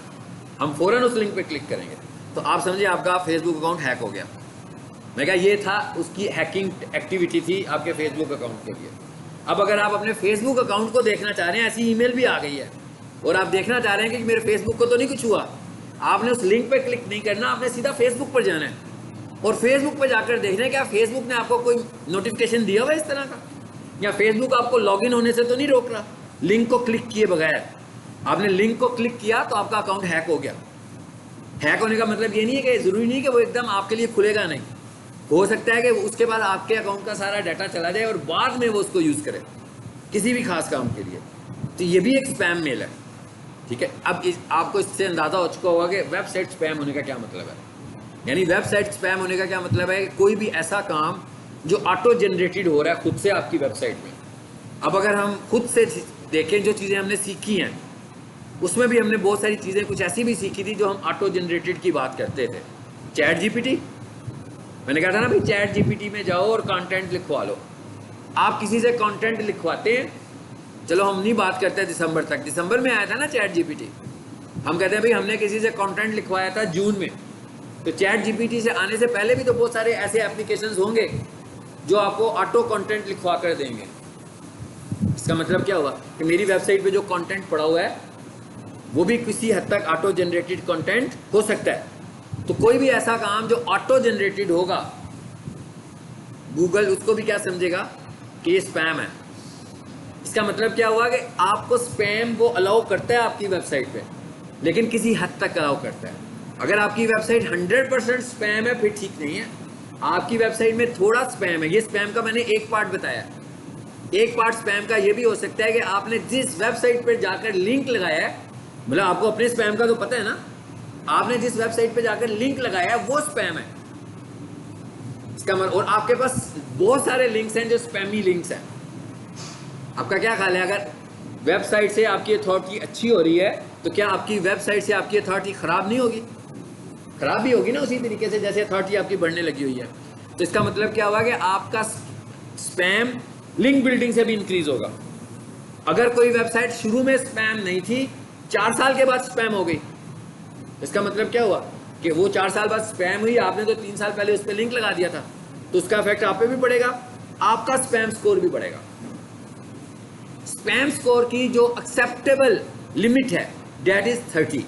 हम फ़ौरन उस लिंक पर क्लिक करेंगे। तो आप समझिए आपका फेसबुक अकाउंट हैक हो गया। मैं कहा ये था, उसकी हैकिंग एक्टिविटी थी आपके फेसबुक अकाउंट के लिए। अब अगर आप अपने फेसबुक अकाउंट को देखना चाह रहे हैं, ऐसी ईमेल भी आ गई है और आप देखना चाह रहे हैं कि मेरे फेसबुक को तो नहीं कुछ हुआ, आपने उस लिंक पर क्लिक नहीं करना, आपने सीधा फेसबुक पर जाना है और फेसबुक पर जाकर देखना है क्या फेसबुक ने आपको कोई नोटिफिकेशन दिया हुआ है इस तरह का, या फेसबुक आपको लॉगिन होने से तो नहीं रोक रहा लिंक को क्लिक किए बगैर। आपने लिंक को क्लिक किया तो आपका अकाउंट हैक हो गया। हैक होने का मतलब ये नहीं है कि जरूरी नहीं कि वो एकदम आपके लिए खुलेगा, नहीं, हो सकता है कि उसके बाद आपके अकाउंट का सारा डाटा चला जाए और बाद में वो उसको यूज़ करे किसी भी खास काम के लिए। तो ये भी एक स्पैम मेल है, ठीक है। अब आपको इससे अंदाज़ा हो चुका होगा कि वेबसाइट स्पैम होने का क्या मतलब है। यानी वेबसाइट स्पैम होने का क्या मतलब है, कोई भी ऐसा काम जो ऑटो जनरेटेड हो रहा है खुद से आपकी वेबसाइट में। अब अगर हम खुद से देखें, जो चीज़ें हमने सीखी हैं उसमें भी हमने बहुत सारी चीज़ें कुछ ऐसी भी सीखी थी जो हम ऑटो जनरेटेड की बात करते थे। चैट जीपीटी, मैंने कहा था ना भाई, चैट जीपीटी में जाओ और कंटेंट लिखवा लो। आप किसी से कंटेंट लिखवाते हैं, चलो हम नहीं बात करते दिसंबर तक, दिसंबर में आया था ना चैट जीपीटी, हम कहते हैं भाई हमने किसी से कंटेंट लिखवाया था जून में, तो चैट जीपीटी से आने से पहले भी तो बहुत सारे ऐसे एप्लीकेशंस होंगे जो आपको ऑटो कंटेंट लिखवा कर देंगे। इसका मतलब क्या हुआ कि मेरी वेबसाइट पे जो कंटेंट पड़ा हुआ है वो भी किसी हद तक ऑटो जनरेटेड कंटेंट हो सकता है। तो कोई भी ऐसा काम जो ऑटो जनरेटेड होगा, गूगल उसको भी क्या समझेगा कि ये स्पैम है। इसका मतलब क्या हुआ कि आपको स्पैम वो अलाउ करता है आपकी वेबसाइट पे, लेकिन किसी हद तक अलाउ करता है। अगर आपकी वेबसाइट 100% स्पैम है फिर ठीक नहीं है। आपकी वेबसाइट में थोड़ा स्पैम है, ये स्पैम का मैंने एक पार्ट बताया। एक पार्ट स्पैम का ये भी हो सकता है कि आपने जिस वेबसाइट पर जाकर लिंक लगाया है, मतलब आपको अपने स्पैम का तो पता है ना, आपने जिस वेबसाइट पे जाकर लिंक लगाया है वो स्पैम है इसका मतलब। और आपके पास बहुत सारे लिंक्स हैं जो स्पैमी लिंक्स हैं। आपका क्या ख्याल है, अगर वेबसाइट से आपकी अथॉरिटी अच्छी हो रही है तो क्या आपकी वेबसाइट से आपकी अथॉरिटी खराब नहीं होगी? खराब भी होगी ना उसी तरीके से जैसे अथॉरिटी आपकी बढ़ने लगी हुई है। तो इसका मतलब क्या हुआ कि आपका स्पैम लिंक बिल्डिंग से भी इंक्रीज होगा। अगर कोई वेबसाइट शुरू में स्पैम नहीं थी, 4 साल के बाद स्पैम हो गई, इसका मतलब क्या हुआ कि वो 4 साल बाद स्पैम हुई, आपने तो 3 साल पहले उस पर लिंक लगा दिया था, तो उसका इफेक्ट आप पे भी पड़ेगा, आपका स्पैम स्कोर भी बढ़ेगा। स्पैम स्कोर की जो एक्सेप्टेबल लिमिट है दैट इज 30।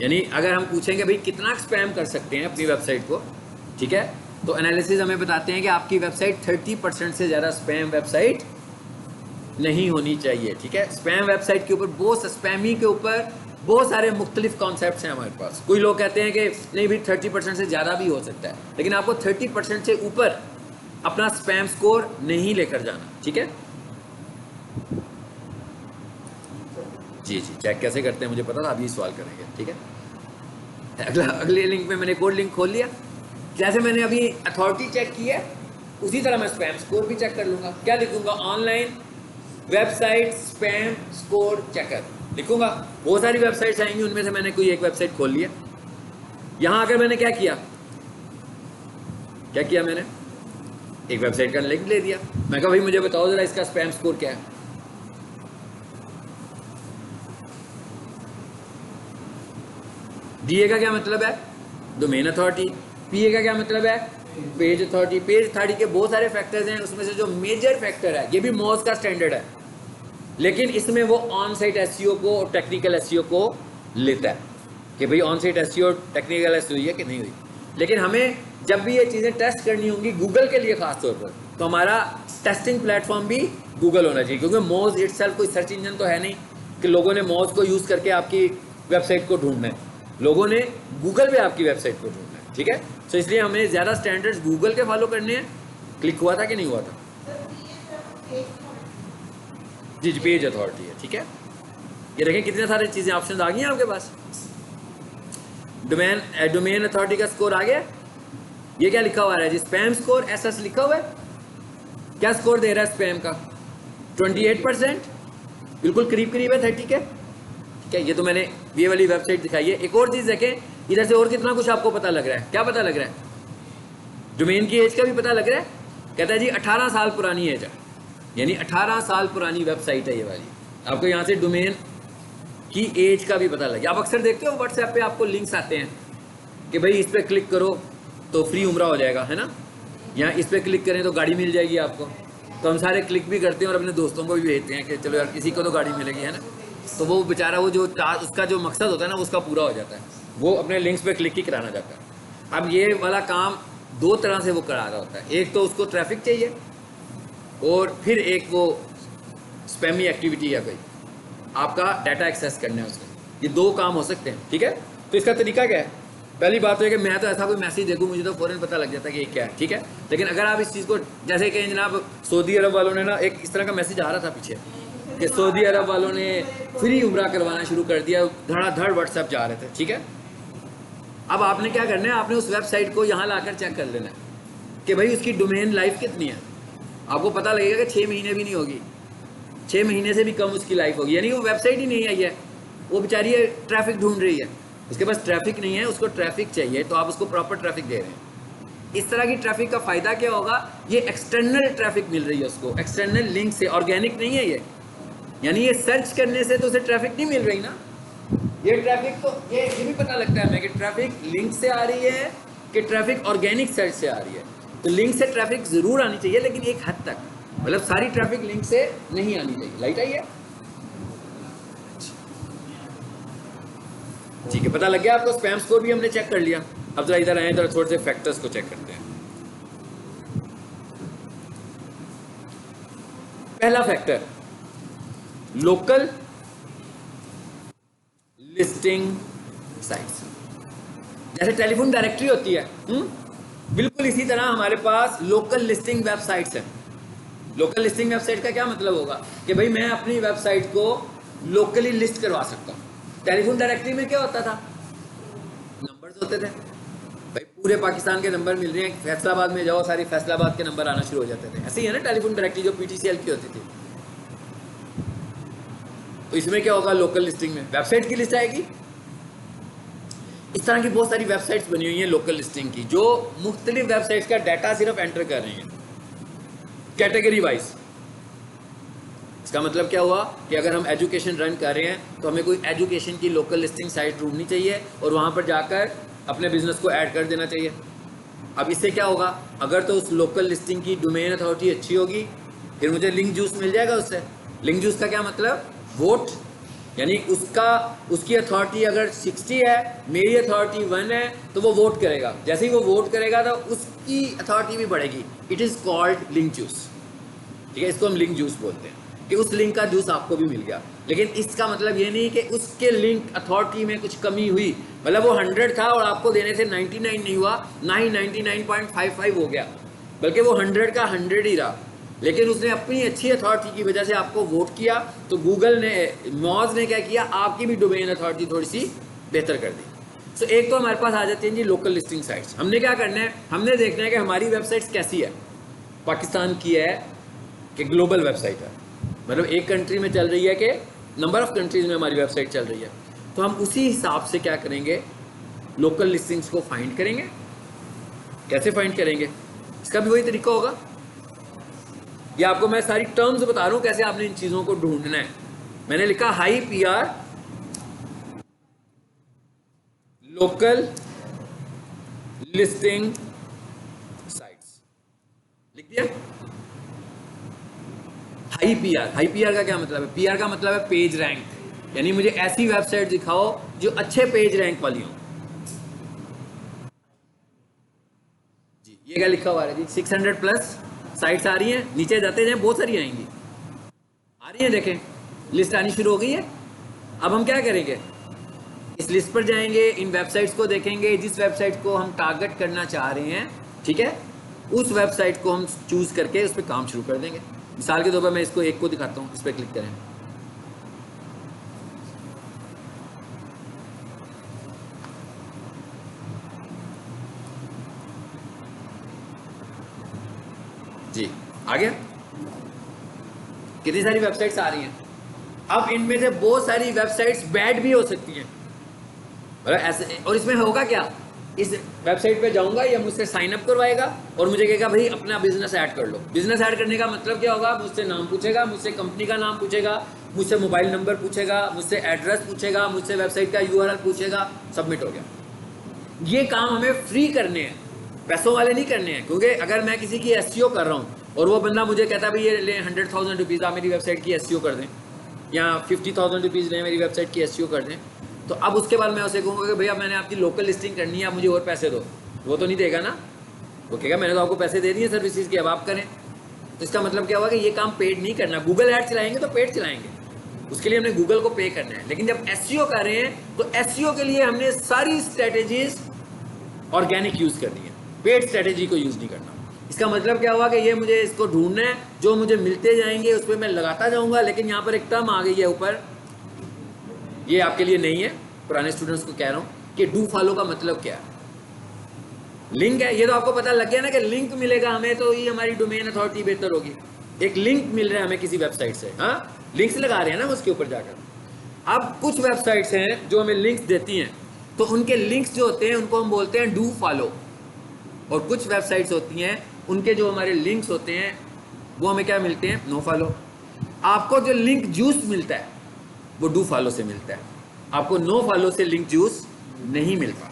यानी अगर हम पूछेंगे भाई कितना स्पैम कर सकते हैं अपनी वेबसाइट को, ठीक है, तो एनालिसिस हमें बताते हैं कि आपकी वेबसाइट 30% से ज़्यादा स्पैम वेबसाइट नहीं होनी चाहिए। ठीक है, स्पैम वेबसाइट के ऊपर बहुत स्पैमी के ऊपर बहुत सारे मुख्तलिफ कॉन्सेप्ट्स हैं हमारे पास। कोई लोग कहते हैं कि नहीं भाई 30% से ज़्यादा भी हो सकता है, लेकिन आपको 30% से ऊपर अपना स्पैम स्कोर नहीं लेकर जाना। ठीक है जी जी, चेक कैसे करते हैं मुझे पता था, आप ये सवाल करेंगे। ठीक है, अगले लिंक में मैंने कोड लिंक खोल लिया, जैसे मैंने अभी अथॉरिटी चेक की है उसी तरह मैं स्पैम स्कोर भी चेक कर लूँगा। क्या लिखूँगा? Online website spam score checker लिखूँगा। बहुत सारी वेबसाइट्स आएंगी, उनमें से मैंने कोई एक वेबसाइट खोल लिया। यहाँ आकर मैंने क्या किया मैंने एक वेबसाइट का लिंक ले दिया। मैं कहा भाई मुझे बताओ ज़रा इसका स्पैम स्कोर क्या है। डीए का क्या मतलब है? Domain authority. पीए का क्या मतलब है? Page authority. पेज अथॉरिटी के बहुत सारे फैक्टर्स हैं, उसमें से जो मेजर फैक्टर है, ये भी मोज का स्टैंडर्ड है, लेकिन इसमें वो ऑन साइट एसईओ को और टेक्निकल एसईओ को लेता है कि भाई on site SEO technical SEO हुई है कि नहीं हुई। लेकिन हमें जब भी ये चीज़ें टेस्ट करनी होंगी गूगल के लिए खास तौर पर, तो हमारा टेस्टिंग प्लेटफॉर्म भी गूगल होना चाहिए, क्योंकि मोज इटसेल्फ कोई सर्च इंजन तो है नहीं कि लोगों ने मोज को यूज़ करके आपकी वेबसाइट को ढूंढना है, लोगों ने गूगल पे आपकी वेबसाइट को ढूंढना है। ठीक है, तो इसलिए हमें ज़्यादा स्टैंडर्ड्स गूगल के फॉलो करने हैं। क्लिक हुआ था कि नहीं हुआ था? जी जी, पेज अथॉरिटी है। ठीक है, ये देखें कितने सारे चीज़ें ऑप्शन आ गई हैं आपके पास। डोमेन अथॉरिटी का स्कोर आ गया। ये क्या लिखा हुआ है जी? स्पैम स्कोर एसएस लिखा हुआ है। क्या स्कोर दे रहा है स्पैम का? 28%, बिल्कुल करीब करीब है 30 के। ठीक है, ये तो मैंने ये वाली वेबसाइट दिखाई है। एक और चीज़ देखें इधर से, और कितना कुछ आपको पता लग रहा है। क्या पता लग रहा है? डोमेन की एज का भी पता लग रहा है। कहता है जी 18 साल पुरानी एज है, यानी 18 साल पुरानी वेबसाइट है ये वाली। आपको यहाँ से डोमेन की एज का भी पता लगे। आप अक्सर देखते हो व्हाट्सएप पे आपको लिंक्स आते हैं कि भाई इस पर क्लिक करो तो फ्री उम्रा हो जाएगा, है ना, या इस पर क्लिक करें तो गाड़ी मिल जाएगी आपको। तो हम सारे क्लिक भी करते हैं और अपने दोस्तों को भी भेजते हैं कि चलो यार किसी को तो गाड़ी मिलेगी, है ना। तो वो बेचारा वो जो उसका जो मकसद होता है ना उसका पूरा हो जाता है, वो अपने लिंक्स पे क्लिक ही कराना चाहता है। अब ये वाला काम दो तरह से वो करा रहा होता है, एक तो उसको ट्रैफिक चाहिए और फिर एक वो स्पैमी एक्टिविटी है, कोई आपका डाटा एक्सेस करना है उसमें। ये दो काम हो सकते हैं। ठीक है, तो इसका तरीका क्या है? पहली बात तो है कि मैं तो ऐसा कोई मैसेज देखूँ मुझे तो फ़ौरन पता लग जाता है कि ये क्या है। ठीक है, लेकिन अगर आप इस चीज़ को, जैसे कि जनाब सऊदी अरब वालों ने ना, एक इस तरह का मैसेज आ रहा था पीछे कि सऊदी अरब वालों ने फ्री उम्रा करवाना शुरू कर दिया, धड़ाधड़ व्हाट्सएप जा रहे थे। ठीक है, अब आपने क्या करना है, आपने उस वेबसाइट को यहाँ लाकर चेक कर लेना है कि भाई उसकी डोमेन लाइफ कितनी है। आपको पता लगेगा कि 6 महीने भी नहीं होगी, 6 महीने से भी कम उसकी लाइफ होगी, यानी वो वेबसाइट ही नहीं आई है, वो बेचारी ट्रैफिक ढूंढ रही है, उसके पास ट्रैफिक नहीं है, उसको ट्रैफिक चाहिए, तो आप उसको प्रॉपर ट्रैफिक दे रहे हैं। इस तरह की ट्रैफिक का फ़ायदा क्या होगा? ये एक्सटर्नल ट्रैफिक मिल रही है उसको, एक्सटर्नल लिंक से, ऑर्गेनिक नहीं है ये, यानी ये सर्च करने से तो उसे ट्रैफिक नहीं मिल रही ना। ये ट्रैफिक तो ये भी पता लगता है हमें कि ट्रैफिक लिंक से आ रही है कि ट्रैफिक ऑर्गेनिक सर्च से आ रही है। तो लिंक से ट्रैफिक ज़रूर आनी चाहिए, लेकिन एक हद तक, मतलब सारी ट्रैफिक लिंक से नहीं आनी चाहिए। लाइट आई है? ठीक है, पता लग गया आपको। स्पैम स्कोर भी हमने चेक कर लिया। अब जरा इधर आए, जरा थोड़े से फैक्टर्स को चेक करते हैं। पहला फैक्टर, लोकल लिस्टिंग साइट्स। जैसे टेलीफोन डायरेक्टरी होती है, बिल्कुल इसी तरह हमारे पास लोकल लिस्टिंग वेबसाइट्स हैं। लोकल लिस्टिंग वेबसाइट का क्या मतलब होगा कि भाई मैं अपनी वेबसाइट को लोकली लिस्ट करवा सकता हूँ। टेलीफोन डायरेक्टरी में क्या होता था? नंबर्स होते थे, भाई पूरे पाकिस्तान के नंबर मिल रहे हैं, फैसलाबाद में जाओ सारी फैसलाबाद के नंबर आना शुरू हो जाते थे। ऐसे ही है ना टेलीफोन डायरेक्टरी जो पीटीसीएल की होती थी। तो इसमें क्या होगा? लोकल लिस्टिंग में वेबसाइट की लिस्ट आएगी। इस तरह की बहुत सारी वेबसाइट्स बनी हुई हैं लोकल लिस्टिंग की, जो मुख्तलिफ वेबसाइट्स का डाटा सिर्फ एंटर कर रही हैं कैटेगरी वाइज। इसका मतलब क्या हुआ कि अगर हम एजुकेशन रन कर रहे हैं तो हमें कोई एजुकेशन की लोकल लिस्टिंग साइट ढूंढनी चाहिए और वहाँ पर जाकर अपने बिजनेस को ऐड कर देना चाहिए। अब इससे क्या होगा, अगर तो उस लोकल लिस्टिंग की डोमेन अथॉरिटी अच्छी होगी, फिर मुझे लिंक जूस मिल जाएगा उससे। लिंक जूस का क्या मतलब, वोट, यानी उसकी अथॉरिटी अगर 60 है, मेरी अथॉरिटी 1 है, तो वो वोट करेगा। जैसे ही वो वोट करेगा तो उसकी अथॉरिटी भी बढ़ेगी। It is called link juice, ठीक है, इसको हम लिंक जूस बोलते हैं कि उस लिंक का जूस आपको भी मिल गया। लेकिन इसका मतलब ये नहीं कि उसके लिंक अथॉरिटी में कुछ कमी हुई, मतलब वो 100 था और आपको देने से 99 नहीं हुआ, ना ही 99.55 हो गया, बल्कि वो 100 का 100 ही रहा। लेकिन उसने अपनी अच्छी अथॉरिटी की वजह से आपको वोट किया, तो गूगल ने, मॉज ने क्या किया, आपकी भी डोमेन अथॉरिटी थोड़ी सी बेहतर कर दी। तो एक तो हमारे पास आ जाती हैं जी लोकल लिस्टिंग साइट्स। हमने क्या करना है, हमने देखना है कि हमारी वेबसाइट्स कैसी है। पाकिस्तान की है कि ग्लोबल वेबसाइट है, मतलब एक कंट्री में चल रही है कि नंबर ऑफ कंट्रीज में हमारी वेबसाइट चल रही है। तो हम उसी हिसाब से क्या करेंगे, लोकल लिस्टिंग्स को फाइंड करेंगे। कैसे फाइंड करेंगे, इसका भी वही तरीका होगा। ये आपको मैं सारी टर्म्स बता रहा हूं कैसे आपने इन चीजों को ढूंढना है। मैंने लिखा high PR local listing sites, लिख दिया। हाई पीआर का क्या मतलब है, पीआर का मतलब है पेज रैंक, यानी मुझे ऐसी वेबसाइट दिखाओ जो अच्छे पेज रैंक वाली हो। जी ये क्या लिखा हुआ है जी, 600+ साइट्स आ रही हैं, नीचे जाते जाए बहुत सारी आएंगी, आ रही हैं, देखें लिस्ट आनी शुरू हो गई है। अब हम क्या करेंगे, इस लिस्ट पर जाएंगे, इन वेबसाइट्स को देखेंगे, जिस वेबसाइट को हम टारगेट करना चाह रहे हैं, ठीक है, उस वेबसाइट को हम चूज करके उस पर काम शुरू कर देंगे। मिसाल के तौर पर मैं इसको एक को दिखाता हूँ, इस पर क्लिक करें। जी आ गया, कितनी सारी वेबसाइट्स आ रही हैं। अब इनमें से बहुत सारी वेबसाइट्स बैड भी हो सकती हैं, मतलब ऐसे, और इसमें होगा क्या, इस वेबसाइट पे जाऊंगा, या मुझसे साइन अप करवाएगा और मुझे कहेगा भाई अपना बिजनेस ऐड कर लो। बिजनेस ऐड करने का मतलब क्या होगा, मुझसे नाम पूछेगा, मुझसे कंपनी का नाम पूछेगा, मुझसे मोबाइल नंबर पूछेगा, मुझसे एड्रेस पूछेगा, मुझसे वेबसाइट का यूआरएल पूछेगा, सबमिट हो गया। ये काम हमें फ्री करने हैं, पैसों वाले नहीं करने हैं। क्योंकि अगर मैं किसी की एसईओ कर रहा हूँ और वो बंदा मुझे कहता है भाई ये ले 100,000 रुपीज़ आप मेरी वेबसाइट की एसईओ कर दें, या 50,000 रुपीज़ लें मेरी वेबसाइट की एसईओ कर दें, तो अब उसके बाद मैं उसे कहूँगा कि भैया मैंने आपकी लोकल लिस्टिंग करनी है, आप मुझे और पैसे दो, वो तो नहीं देगा ना, वो कहेगा मैंने तो आपको पैसे दे दिए सर्विसेज की, अब आप करें। तो इसका मतलब क्या होगा कि ये काम पेड नहीं करना। गूगल ऐड चलाएंगे तो पेड चलाएंगे, उसके लिए हमने गूगल को पे करना है। लेकिन जब एसईओ कर रहे हैं तो एसईओ के लिए हमने सारी स्ट्रेटेजीज ऑर्गेनिक यूज़ करनी है, पेड स्ट्रेटेजी को यूज़ नहीं करना। इसका मतलब क्या हुआ कि ये मुझे इसको ढूंढना है, जो मुझे मिलते जाएंगे उस पर मैं लगाता जाऊंगा। लेकिन यहाँ पर एक टर्म आ गई है ऊपर, ये आपके लिए नहीं है, पुराने स्टूडेंट्स को कह रहा हूँ कि डू फॉलो का मतलब क्या है। लिंक है, ये तो आपको पता लग गया ना कि लिंक मिलेगा हमें तो ये हमारी डोमेन अथॉरिटी बेहतर होगी। एक लिंक मिल रहा है हमें किसी वेबसाइट से, हाँ लिंक्स लगा रहे हैं ना उसके ऊपर जाकर। अब कुछ वेबसाइट्स हैं जो हमें लिंक्स देती हैं, तो उनके लिंक्स जो होते हैं उनको हम बोलते हैं डू फॉलो। और कुछ वेबसाइट्स होती हैं उनके जो हमारे लिंक्स होते हैं वो हमें क्या मिलते हैं, नो फॉलो। आपको जो लिंक जूस मिलता है वो डू फॉलो से मिलता है, आपको नो फॉलो से लिंक जूस नहीं मिलता।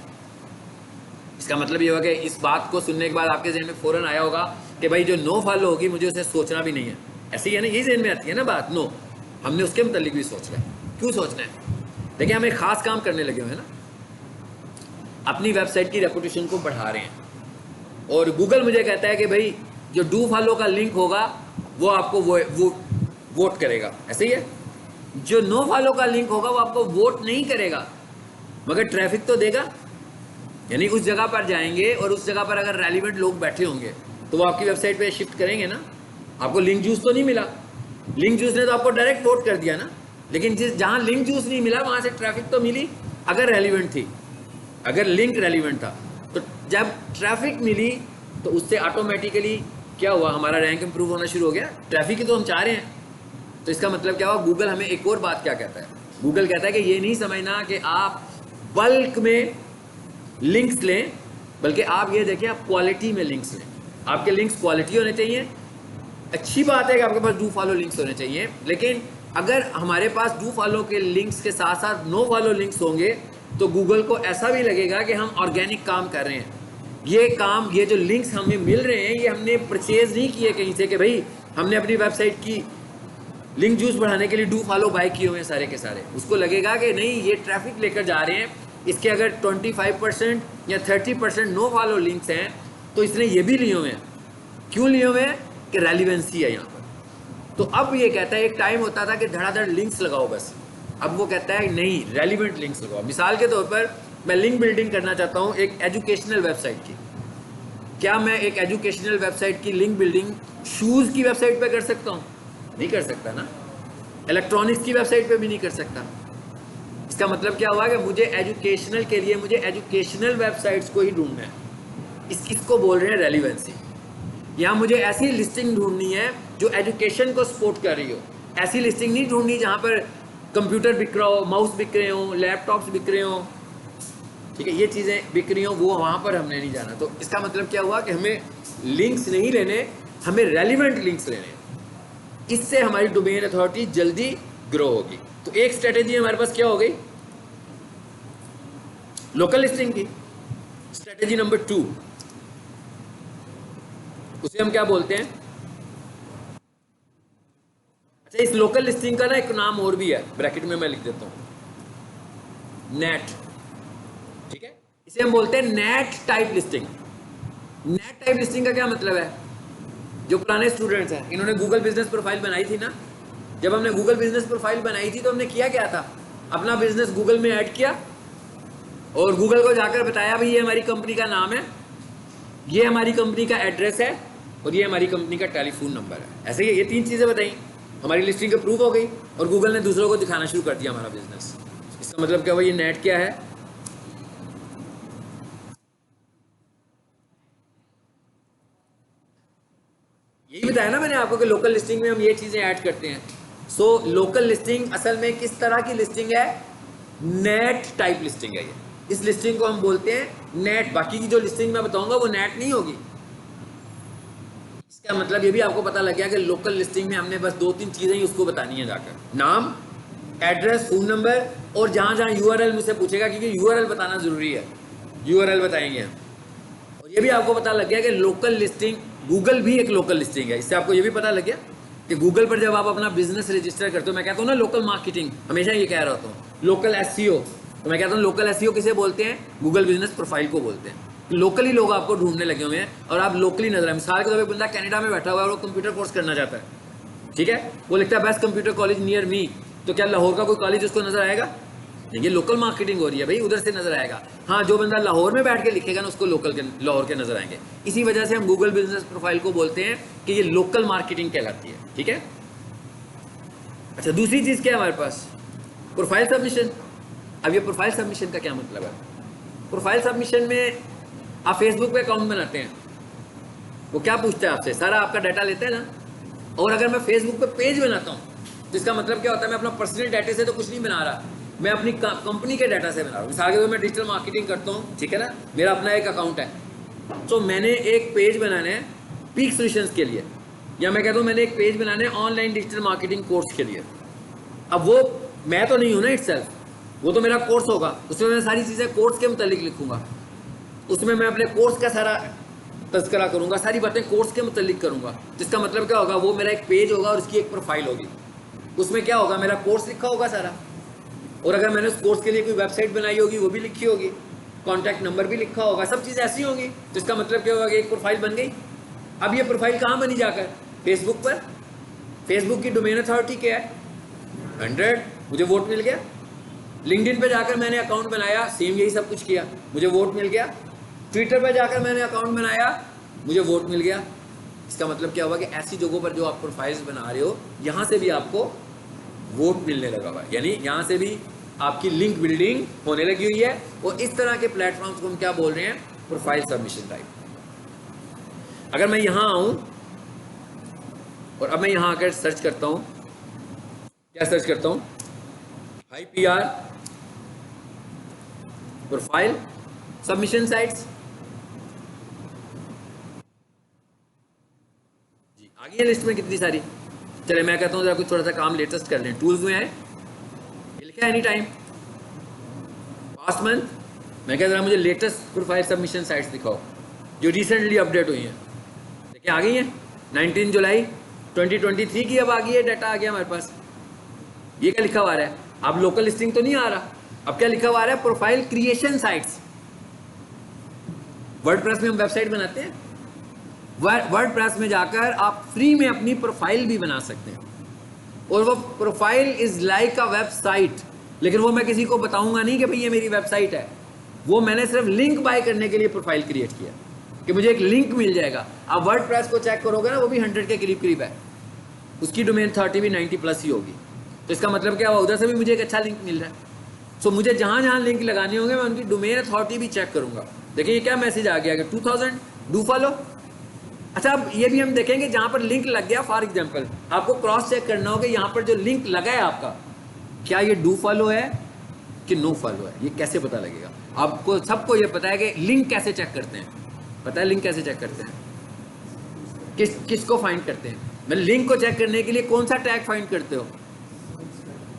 इसका मतलब ये होगा कि इस बात को सुनने के बाद आपके जहन में फौरन आया होगा कि भाई जो नो फॉलो होगी मुझे उसे सोचना भी नहीं है। ऐसे ही है ना, यही जहन में आती है ना बात, नो हमने उसके मुतालिक भी सोचना है। क्यों सोचना है, देखिए हम एक खास काम करने लगे हुए हैं ना, अपनी वेबसाइट की रेपुटेशन को बढ़ा रहे हैं। और गूगल मुझे कहता है कि भाई जो डू फॉलो का लिंक होगा वो आपको वो वोट करेगा, ऐसे ही है। जो नो फॉलो का लिंक होगा वो आपको वोट नहीं करेगा मगर ट्रैफिक तो देगा। यानी उस जगह पर जाएंगे और उस जगह पर अगर रेलिवेंट लोग बैठे होंगे तो वो आपकी वेबसाइट पे शिफ्ट करेंगे ना। आपको लिंक जूस तो नहीं मिला, लिंक जूस ने तो आपको डायरेक्ट वोट कर दिया ना, लेकिन जहां लिंक जूस नहीं मिला वहां से ट्रैफिक तो मिली अगर रेलिवेंट थी, अगर लिंक रेलिवेंट था। तो जब ट्रैफिक मिली तो उससे ऑटोमेटिकली क्या हुआ, हमारा रैंक इंप्रूव होना शुरू हो गया। ट्रैफिक ही तो हम चाह रहे हैं। तो इसका मतलब क्या हुआ, गूगल हमें एक और बात क्या कहता है, गूगल कहता है कि ये नहीं समझना कि आप बल्क में लिंक्स लें, बल्कि आप ये देखें आप क्वालिटी में लिंक्स लें। आपके लिंक्स क्वालिटी होने चाहिए। अच्छी बात है कि आपके पास डू फॉलो लिंक्स होने चाहिए, लेकिन अगर हमारे पास डू फॉलो के लिंक्स के साथ साथ नो फॉलो लिंक्स होंगे तो गूगल को ऐसा भी लगेगा कि हम ऑर्गेनिक काम कर रहे हैं। ये काम, ये जो लिंक्स हमें मिल रहे हैं, ये हमने परचेज नहीं किए कहीं से कि भाई हमने अपनी वेबसाइट की लिंक जूस बढ़ाने के लिए डू फॉलो बाय किए हुए हैं सारे के सारे। उसको लगेगा कि नहीं, ये ट्रैफिक लेकर जा रहे हैं, इसके अगर 25% या 30% नो फॉलो लिंक्स हैं तो इसने ये भी लिए हुए हैं। क्यों लिए हुए हैं? कि रेलिवेंसी है यहाँ पर। तो अब ये कहता है, एक टाइम होता था कि धड़ाधड़ लिंक्स लगाओ बस, अब वो कहता है नहीं, रेलिवेंट लिंक्स लगाओ। मिसाल के तौर पर मैं लिंक बिल्डिंग करना चाहता हूँ एक एजुकेशनल वेबसाइट की। क्या मैं एक एजुकेशनल वेबसाइट की लिंक बिल्डिंग शूज़ की वेबसाइट पे कर सकता हूँ? नहीं कर सकता ना। इलेक्ट्रॉनिक्स की वेबसाइट पे भी नहीं कर सकता। इसका मतलब क्या हुआ कि मुझे एजुकेशनल के लिए मुझे एजुकेशनल वेबसाइट्स को ही ढूंढना है। इसको बोल रहे हैं रेलिवेंसी। यहाँ मुझे ऐसी लिस्टिंग ढूंढनी है जो एजुकेशन को सपोर्ट कर रही हो। ऐसी लिस्टिंग नहीं ढूंढनी जहाँ पर कंप्यूटर बिक रहा हो, माउस बिक रहे हो, लैपटॉप्स बिक रहे हो, ठीक है, ये चीज़ें बिक रही हो, वो वहाँ पर हमने नहीं जाना। तो इसका मतलब क्या हुआ कि हमें लिंक्स नहीं लेने, हमें रेलिवेंट लिंक्स लेने। इससे हमारी डोमेन अथॉरिटी जल्दी ग्रो होगी। तो एक स्ट्रेटेजी हमारे पास क्या हो गई? लोकल लिस्टिंग की। स्ट्रेटेजी नंबर 2, उसे हम क्या बोलते हैं? अच्छा, इस लोकल लिस्टिंग का ना एक नाम और भी है, ब्रैकेट में मैं लिख देता हूं, नेट। ठीक है, इसे हम बोलते हैं net type listing. Net type listing का क्या मतलब है? जो पुराने स्टूडेंट्स हैं, इन्होंने गूगल बिजनेस प्रोफाइल बनाई थी ना। जब हमने गूगल बिजनेस प्रोफाइल बनाई थी तो हमने किया क्या था? अपना बिजनेस गूगल में ऐड किया और गूगल को जाकर बताया भाई ये हमारी कंपनी का नाम है, ये हमारी कंपनी का एड्रेस है और ये हमारी कंपनी का टेलीफोन नंबर है। ऐसे ही ये 3 चीज़ें बताई, हमारी लिस्टिंग अप्रूव हो गई और गूगल ने दूसरों को दिखाना शुरू कर दिया हमारा बिजनेस। इसका मतलब क्या हुआ? ये नेट क्या है? यही बताया ना मैंने आपको कि लोकल लिस्टिंग में हम ये चीज़ें ऐड करते हैं। सो लोकल लिस्टिंग असल में किस तरह की लिस्टिंग है? नेट टाइप लिस्टिंग है ये। इस लिस्टिंग को हम बोलते हैं नेट। बाकी की जो लिस्टिंग मैं बताऊंगा वो नेट नहीं होगी। इसका मतलब ये भी आपको पता लग गया कि लोकल लिस्टिंग में हमने बस 2-3 चीज़ें ही उसको बतानी है जाकर, नाम, एड्रेस, फोन नंबर, और जहाँ जहाँ यूआरएल मुझसे पूछेगा, क्योंकि यूआरएल बताना ज़रूरी है, यूआरएल बताएंगे हम। और ये भी आपको पता लग गया कि लोकल लिस्टिंग, गूगल भी एक लोकल लिस्टिंग है। इससे आपको ये भी पता लग गया कि गूगल पर जब आप अपना बिजनेस रजिस्टर करते हो, मैं कहता हूँ ना लोकल मार्केटिंग, हमेशा ये कह रहा होता हूँ, लोकल एसईओ, तो मैं कहता हूँ लोकल एसईओ किसे बोलते हैं? गूगल बिजनेस प्रोफाइल को बोलते हैं। लोकली लोग आपको ढूंढने लगे हुए हैं और आप लोकली नजर आए। मिसाल के तौर पर बंदा कनाडा में बैठा हुआ है और वो कंप्यूटर कोर्स करना चाहता है, ठीक है, वो लिखता है best computer college near me, तो क्या लाहौर का कोई कॉलेज उसको नजर आएगा? ये लोकल मार्केटिंग हो रही है भाई, उधर से नजर आएगा। हाँ, जो बंदा लाहौर में बैठ के लिखेगा ना उसको लोकल के, लाहौर के नजर आएंगे। इसी वजह से हम गूगल बिजनेस प्रोफाइल को बोलते हैं कि ये लोकल मार्केटिंग कहलाती है, ठीक है। अच्छा, दूसरी चीज क्या है हमारे पास? Profile submission. अब ये प्रोफाइल सबमिशन का क्या मतलब है? प्रोफाइल सबमिशन में आप फेसबुक पे अकाउंट बनाते हैं, वो क्या पूछता है आपसे? सारा आपका डाटा लेता है ना। और अगर मैं फेसबुक पे पेज बनाता हूँ तो इसका मतलब क्या होता है? मैं अपना पर्सनल डाटा से तो कुछ नहीं बना रहा, मैं अपनी कंपनी के डाटा से बना रहा हूँ। मिसाल के तौर पर मैं डिजिटल मार्केटिंग करता हूँ, ठीक है ना, मेरा अपना एक अकाउंट है, तो मैंने एक पेज बनाना है पीक सॉल्यूशंस के लिए, या मैं कहता हूँ मैंने एक पेज बनाना है ऑनलाइन डिजिटल मार्केटिंग कोर्स के लिए। अब वो मैं तो नहीं हूँ ना इटसेल्फ, वो तो मेरा कोर्स होगा, उसमें मैं सारी चीज़ें कोर्स के मुतालिक लिखूंगा, उसमें मैं अपने कोर्स का सारा तस्करा करूंगा, सारी बातें कोर्स के मुतालिक करूंगा। जिसका मतलब क्या होगा? वो मेरा एक पेज होगा और उसकी एक प्रोफाइल होगी, उसमें क्या होगा? मेरा कोर्स लिखा होगा सारा, और अगर मैंने उस कोर्स के लिए कोई वेबसाइट बनाई होगी वो भी लिखी होगी, कॉन्टैक्ट नंबर भी लिखा होगा, सब चीज़ें ऐसी होंगी। तो इसका मतलब क्या होगा कि एक प्रोफाइल बन गई। अब ये प्रोफाइल कहाँ बनी जाकर? फेसबुक पर। फेसबुक की डोमेन अथॉरिटी क्या है? 100, मुझे वोट मिल गया। लिंक्डइन पे जाकर मैंने अकाउंट बनाया, सेम यही सब कुछ किया, मुझे वोट मिल गया। ट्विटर पे जाकर मैंने अकाउंट बनाया, मुझे वोट मिल गया। इसका मतलब क्या हुआ कि ऐसी जगहों पर जो आप प्रोफाइल्स बना रहे हो, यहाँ से भी आपको वोट मिलने लगा हुआ है, यानी यहाँ से भी आपकी लिंक बिल्डिंग होने लगी हुई है। और इस तरह के प्लेटफॉर्म्स को हम क्या बोल रहे हैं? Profile submission type. अगर मैं यहाँ आऊँ और अब मैं यहाँ आकर सर्च करता हूँ, क्या सर्च करता हूँ? High PR profile submission sites. जी, आ गई है लिस्ट में कितनी सारी। चले मैं कहता हूँ जरा कुछ थोड़ा सा काम लेटेस्ट कर लें। टूल्स में है, ये लिखा है एनी टाइम, पास्ट मंथ। मैं कहता हूँ मुझे लेटेस्ट प्रोफाइल सबमिशन साइट्स दिखाओ। जो रिसेंटली अपडेट हुई हैं, देखिए आ गई हैं 19 जुलाई 2023 की अब आ गई है, डाटा आ गया हमारे पास। ये क्या लिखा हुआ है? अब लोकल लिस्टिंग तो नहीं आ रहा, अब क्या लिखा हुआ है? Profile creation sites. वर्डप्रेस में हम वेबसाइट बनाते हैं, वर्डप्रेस में जाकर आप फ्री में अपनी प्रोफाइल भी बना सकते हैं, और वो profile is like a website. लेकिन वो मैं किसी को बताऊंगा नहीं कि भाई ये मेरी वेबसाइट है, वो मैंने सिर्फ लिंक बाय करने के लिए प्रोफाइल क्रिएट किया कि मुझे एक लिंक मिल जाएगा। आप वर्डप्रेस को चेक करोगे ना, वो भी 100 के करीब करीब है, उसकी डोमेन 30 भी 90 प्लस ही होगी। तो इसका मतलब क्या हुआ? उधर से भी मुझे एक अच्छा लिंक मिल रहा है। सो मुझे जहां जहां लिंक लगाने होंगे मैं उनकी डोमेन अथॉरिटी भी चेक करूंगा। देखिए ये क्या मैसेज आ गया कि 2000 डू फॉलो। अच्छा, अब ये भी हम देखेंगे जहां पर लिंक लग गया, फॉर एग्जांपल आपको क्रॉस चेक करना होगा यहाँ पर जो लिंक लगा है आपका, क्या ये डू फॉलो है कि नो फॉलो है। ये कैसे पता लगेगा? आपको सबको ये पता है कि लिंक कैसे चेक करते हैं, पता है लिंक कैसे चेक करते हैं? किसको फाइंड करते हैं? मैं लिंक को चेक करने के लिए कौन सा टैग फाइंड करते हो?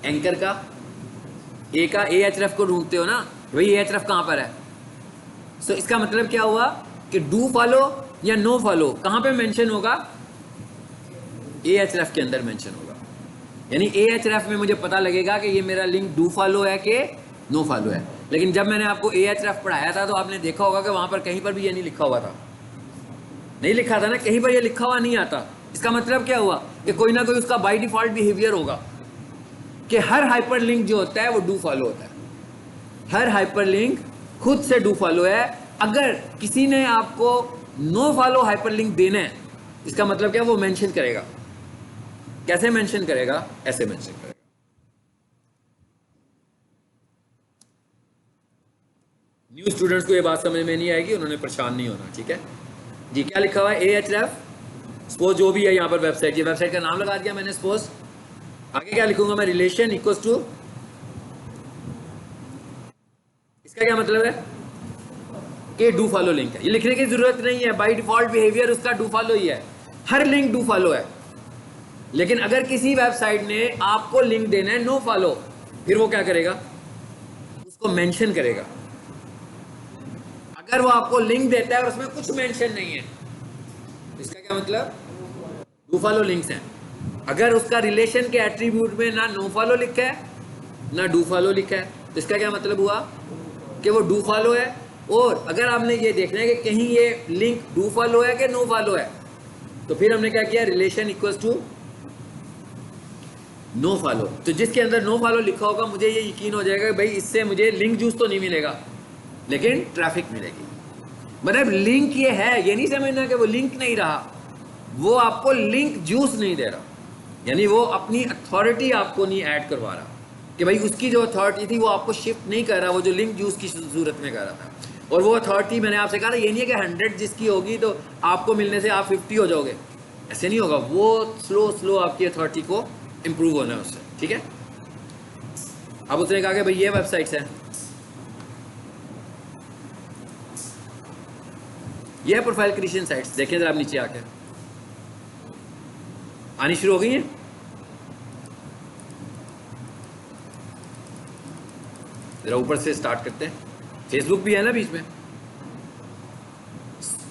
एंकर का ए का AHREF को ढूंढते हो ना, भाई AHREF कहां पर है। सो इसका मतलब क्या हुआ कि डू फॉलो या नो फॉलो कहां पे मेंशन होगा? AHREF के अंदर मेंशन होगा। यानी AHREF में मुझे पता लगेगा कि ये मेरा लिंक डू फॉलो है कि नो फॉलो है। लेकिन जब मैंने आपको AHREF पढ़ाया था तो आपने देखा होगा कि वहां पर कहीं पर भी ये नहीं लिखा हुआ था, नहीं लिखा था ना, कहीं पर ये लिखा हुआ नहीं आता। इसका मतलब क्या हुआ कि कोई ना कोई उसका बाय डिफॉल्ट बिहेवियर होगा कि हर हाइपरलिंक जो होता है वो डू फॉलो होता है। हर हाइपरलिंक खुद से डू फॉलो है। अगर किसी ने आपको नो फॉलो हाइपरलिंक देना है, इसका मतलब क्या? वो मेंशन करेगा। कैसे मेंशन करेगा? ऐसे मेंशन करेगा। न्यू स्टूडेंट्स को ये बात समझ में नहीं आएगी, उन्होंने परेशान नहीं होना, ठीक है जी। क्या लिखा हुआ है? AHREF सपोज जो भी है यहाँ पर वेबसाइट, ये वेबसाइट का नाम लगा दिया मैंने सपोज। आगे क्या लिखूंगा मैं? रिलेशन इक्वल्स टू, इसका क्या मतलब है कि डू फॉलो लिंक है। ये लिखने की जरूरत नहीं है, बाय डिफॉल्ट बिहेवियर उसका डू फॉलो ही है। हर लिंक डू फॉलो है। लेकिन अगर किसी वेबसाइट ने आपको लिंक देना है नो फॉलो, फिर वो क्या करेगा? उसको मेंशन करेगा। अगर वो आपको लिंक देता है और उसमें कुछ मेंशन नहीं है, इसका क्या मतलब? डू फॉलो लिंक्स हैं। अगर उसका रिलेशन के एट्रीब्यूट में ना नो फॉलो लिखा है ना डू फॉलो लिखा है, तो इसका क्या मतलब हुआ कि वो डू फॉलो है। और अगर आपने ये देखना है कि कहीं ये लिंक डू फॉलो है कि नो फॉलो है, तो फिर हमने क्या किया? Relation equals to no follow. तो जिसके अंदर नो फॉलो लिखा होगा, मुझे ये यकीन हो जाएगा कि भाई इससे मुझे लिंक जूस तो नहीं मिलेगा, लेकिन ट्रैफिक मिलेगी। मतलब लिंक ये है, ये नहीं समझना कि वो लिंक नहीं रहा, वो आपको लिंक जूस नहीं दे रहा। यानी वो अपनी अथॉरिटी आपको नहीं ऐड करवा रहा कि भाई उसकी जो अथॉरिटी थी वो आपको शिफ्ट नहीं कर रहा, वो जो लिंक जूस की सूरत में कर रहा था। और वो अथॉरिटी मैंने आपसे कहा था, ये नहीं है कि 100 जिसकी होगी तो आपको मिलने से आप 50 हो जाओगे, ऐसे नहीं होगा। वो स्लो आपकी अथॉरिटी को इम्प्रूव होना है उससे, ठीक है। अब उसने कहा कि भाई ये वेबसाइट्स हैं, ये है प्रोफाइल क्रिएशन साइट्स। देखें जरा आप नीचे आके, आनी शुरू हो गई हैं। जरा ऊपर से स्टार्ट करते हैं। फेसबुक भी है ना बीच में।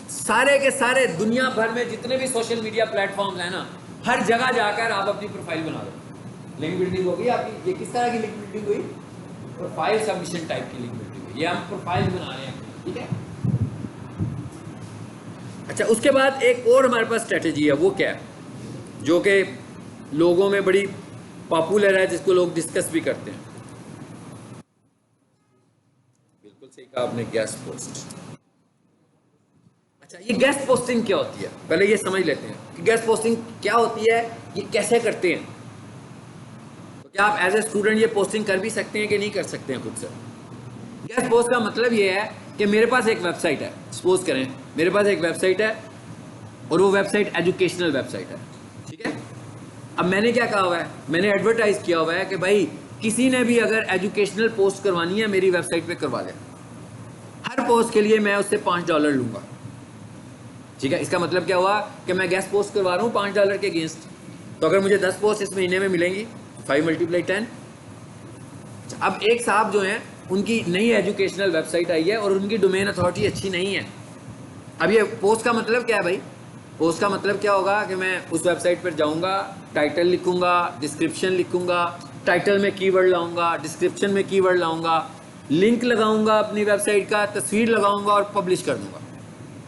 सारे के सारे दुनिया भर में जितने भी सोशल मीडिया प्लेटफॉर्म्स हैं ना, हर जगह जाकर आप अपनी प्रोफाइल बना दो। लिंक बिल्डिंग होगी आपकी। ये किस तरह की लिंक बिल्डिंग हुई? प्रोफाइल सबमिशन टाइप की लिंक बिल्डिंग हुई। ये हम प्रोफाइल बना रहे हैं, ठीक है। अच्छा, उसके बाद एक और हमारे पास स्ट्रेटेजी है। वो क्या है? जो कि लोगों में बड़ी पॉपुलर है, जिसको लोग डिस्कस भी करते हैं। बिल्कुल सही कहा आपने, गेस्ट पोस्ट। अच्छा, ये गेस्ट पोस्टिंग क्या होती है? पहले ये समझ लेते हैं कि गेस्ट पोस्टिंग क्या होती है, ये कैसे करते हैं। तो क्या आप एज ए स्टूडेंट ये पोस्टिंग कर भी सकते हैं कि नहीं कर सकते हैं खुद से? गेस्ट पोस्ट का मतलब ये है कि मेरे पास एक वेबसाइट है, सपोज करें मेरे पास एक वेबसाइट है और वो वेबसाइट एजुकेशनल वेबसाइट है, ठीक है। अब मैंने क्या कहा हुआ है? मैंने एडवर्टाइज किया हुआ है कि भाई किसी ने भी अगर एजुकेशनल पोस्ट करवानी है मेरी वेबसाइट पे करवा ले। हर पोस्ट के लिए मैं उससे $5 लूंगा, ठीक है। इसका मतलब क्या हुआ कि मैं गेस्ट पोस्ट करवा रहा हूँ $5 के अगेंस्ट। तो अगर मुझे 10 पोस्ट इस महीने में मिलेंगी, 5 × 10। अब एक साहब जो हैं, उनकी नई एजुकेशनल वेबसाइट आई है और उनकी डोमेन अथॉरिटी अच्छी नहीं है, अब ये पोस्ट का मतलब क्या है भाई? पोस्ट का मतलब क्या होगा कि मैं उस वेबसाइट पर जाऊंगा, टाइटल लिखूंगा, डिस्क्रिप्शन लिखूंगा, टाइटल में कीवर्ड लाऊंगा, डिस्क्रिप्शन में कीवर्ड लाऊंगा, लिंक लगाऊंगा अपनी वेबसाइट का, तस्वीर लगाऊंगा और पब्लिश कर दूंगा।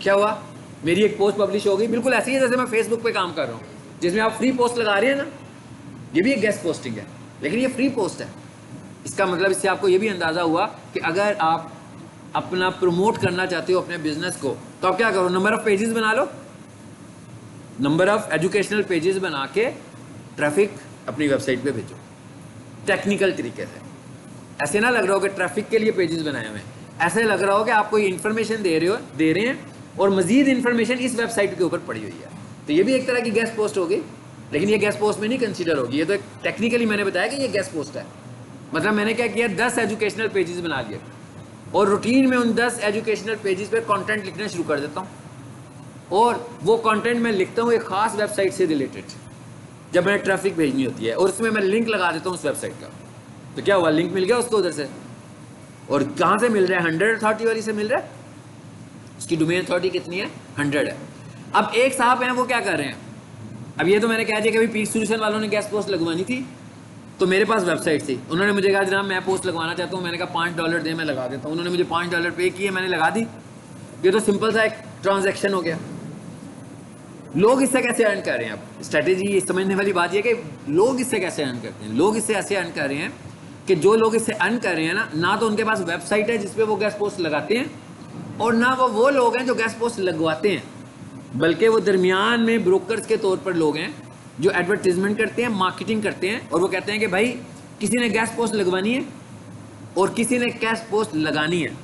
क्या हुआ? मेरी एक पोस्ट पब्लिश हो गई। बिल्कुल ऐसी है जैसे मैं फेसबुक पे काम कर रहा हूँ, जिसमें आप फ्री पोस्ट लगा रहे हैं ना, ये भी एक गेस्ट पोस्टिंग है, लेकिन ये फ्री पोस्ट है। इसका मतलब इससे आपको ये भी अंदाज़ा हुआ कि अगर आप अपना प्रमोट करना चाहते हो अपने बिजनेस को, तो आप क्या करो, नंबर ऑफ पेजेस बना लो, नंबर ऑफ एजुकेशनल पेजेस बना के ट्रैफिक अपनी वेबसाइट पे भेजो टेक्निकल तरीके से। ऐसे ना लग रहा हो कि ट्रैफिक के लिए पेजेस बनाए हुए हैं, ऐसे लग रहा हो कि आपको ये इन्फॉर्मेशन दे रहे हैं और मजीद इन्फॉर्मेशन इस वेबसाइट के ऊपर पड़ी हुई है। तो ये भी एक तरह की गेस्ट पोस्ट होगी, लेकिन ये गेस्ट पोस्ट में नहीं कंसीडर होगी। ये तो एक टेक्निकली मैंने बताया कि ये गेस्ट पोस्ट है। मतलब मैंने क्या किया, 10 एजुकेशनल पेजेस बना लिए और रूटीन में उन 10 एजुकेशनल पेजेस पे कंटेंट लिखना शुरू कर देता हूँ, और वो कंटेंट मैं लिखता हूँ एक खास वेबसाइट से रिलेटेड, जब मैंने ट्रैफिक भेजनी होती है, और उसमें मैं लिंक लगा देता हूँ उस वेबसाइट का। तो क्या हुआ, लिंक मिल गया उसको उधर से। और कहाँ से मिल रहा है? 100 अथॉरिटी वाली से मिल रहा है। उसकी डोमेन अथॉरिटी कितनी है? 100 है। अब एक साहब हैं, वो क्या कर रहे हैं, अब ये तो मैंने कहा था कि भाई पीक सोल्यूशन वालों ने गेस्ट पोस्ट लगवानी थी, तो मेरे पास वेबसाइट थी, उन्होंने मुझे कहा जनाब मैं पोस्ट लगवाना चाहता हूँ, मैंने कहा $5 दे, मैं लगा देता हूँ। उन्होंने मुझे $5 पे किए, मैंने लगा दी। ये तो सिंपल सा एक ट्रांजैक्शन हो गया। लोग इससे कैसे अर्न कर रहे हैं? अब स्ट्रेटेजी समझने वाली बात यह कि लोग इससे कैसे अर्न करते हैं। लोग इससे ऐसे अर्न कर रहे हैं कि जो लोग इससे अर्न कर रहे हैं ना तो उनके पास वेबसाइट है जिसपे वो गेस्ट पोस्ट लगाते हैं, और ना वो लोग हैं जो गेस्ट पोस्ट लगवाते हैं, बल्कि वो दरमियान में ब्रोकर्स के तौर पर लोग हैं जो एडवर्टीजमेंट करते हैं, मार्केटिंग करते हैं, और वो कहते हैं कि भाई किसी ने गेस्ट पोस्ट लगवानी है और किसी ने गेस्ट पोस्ट लगानी है,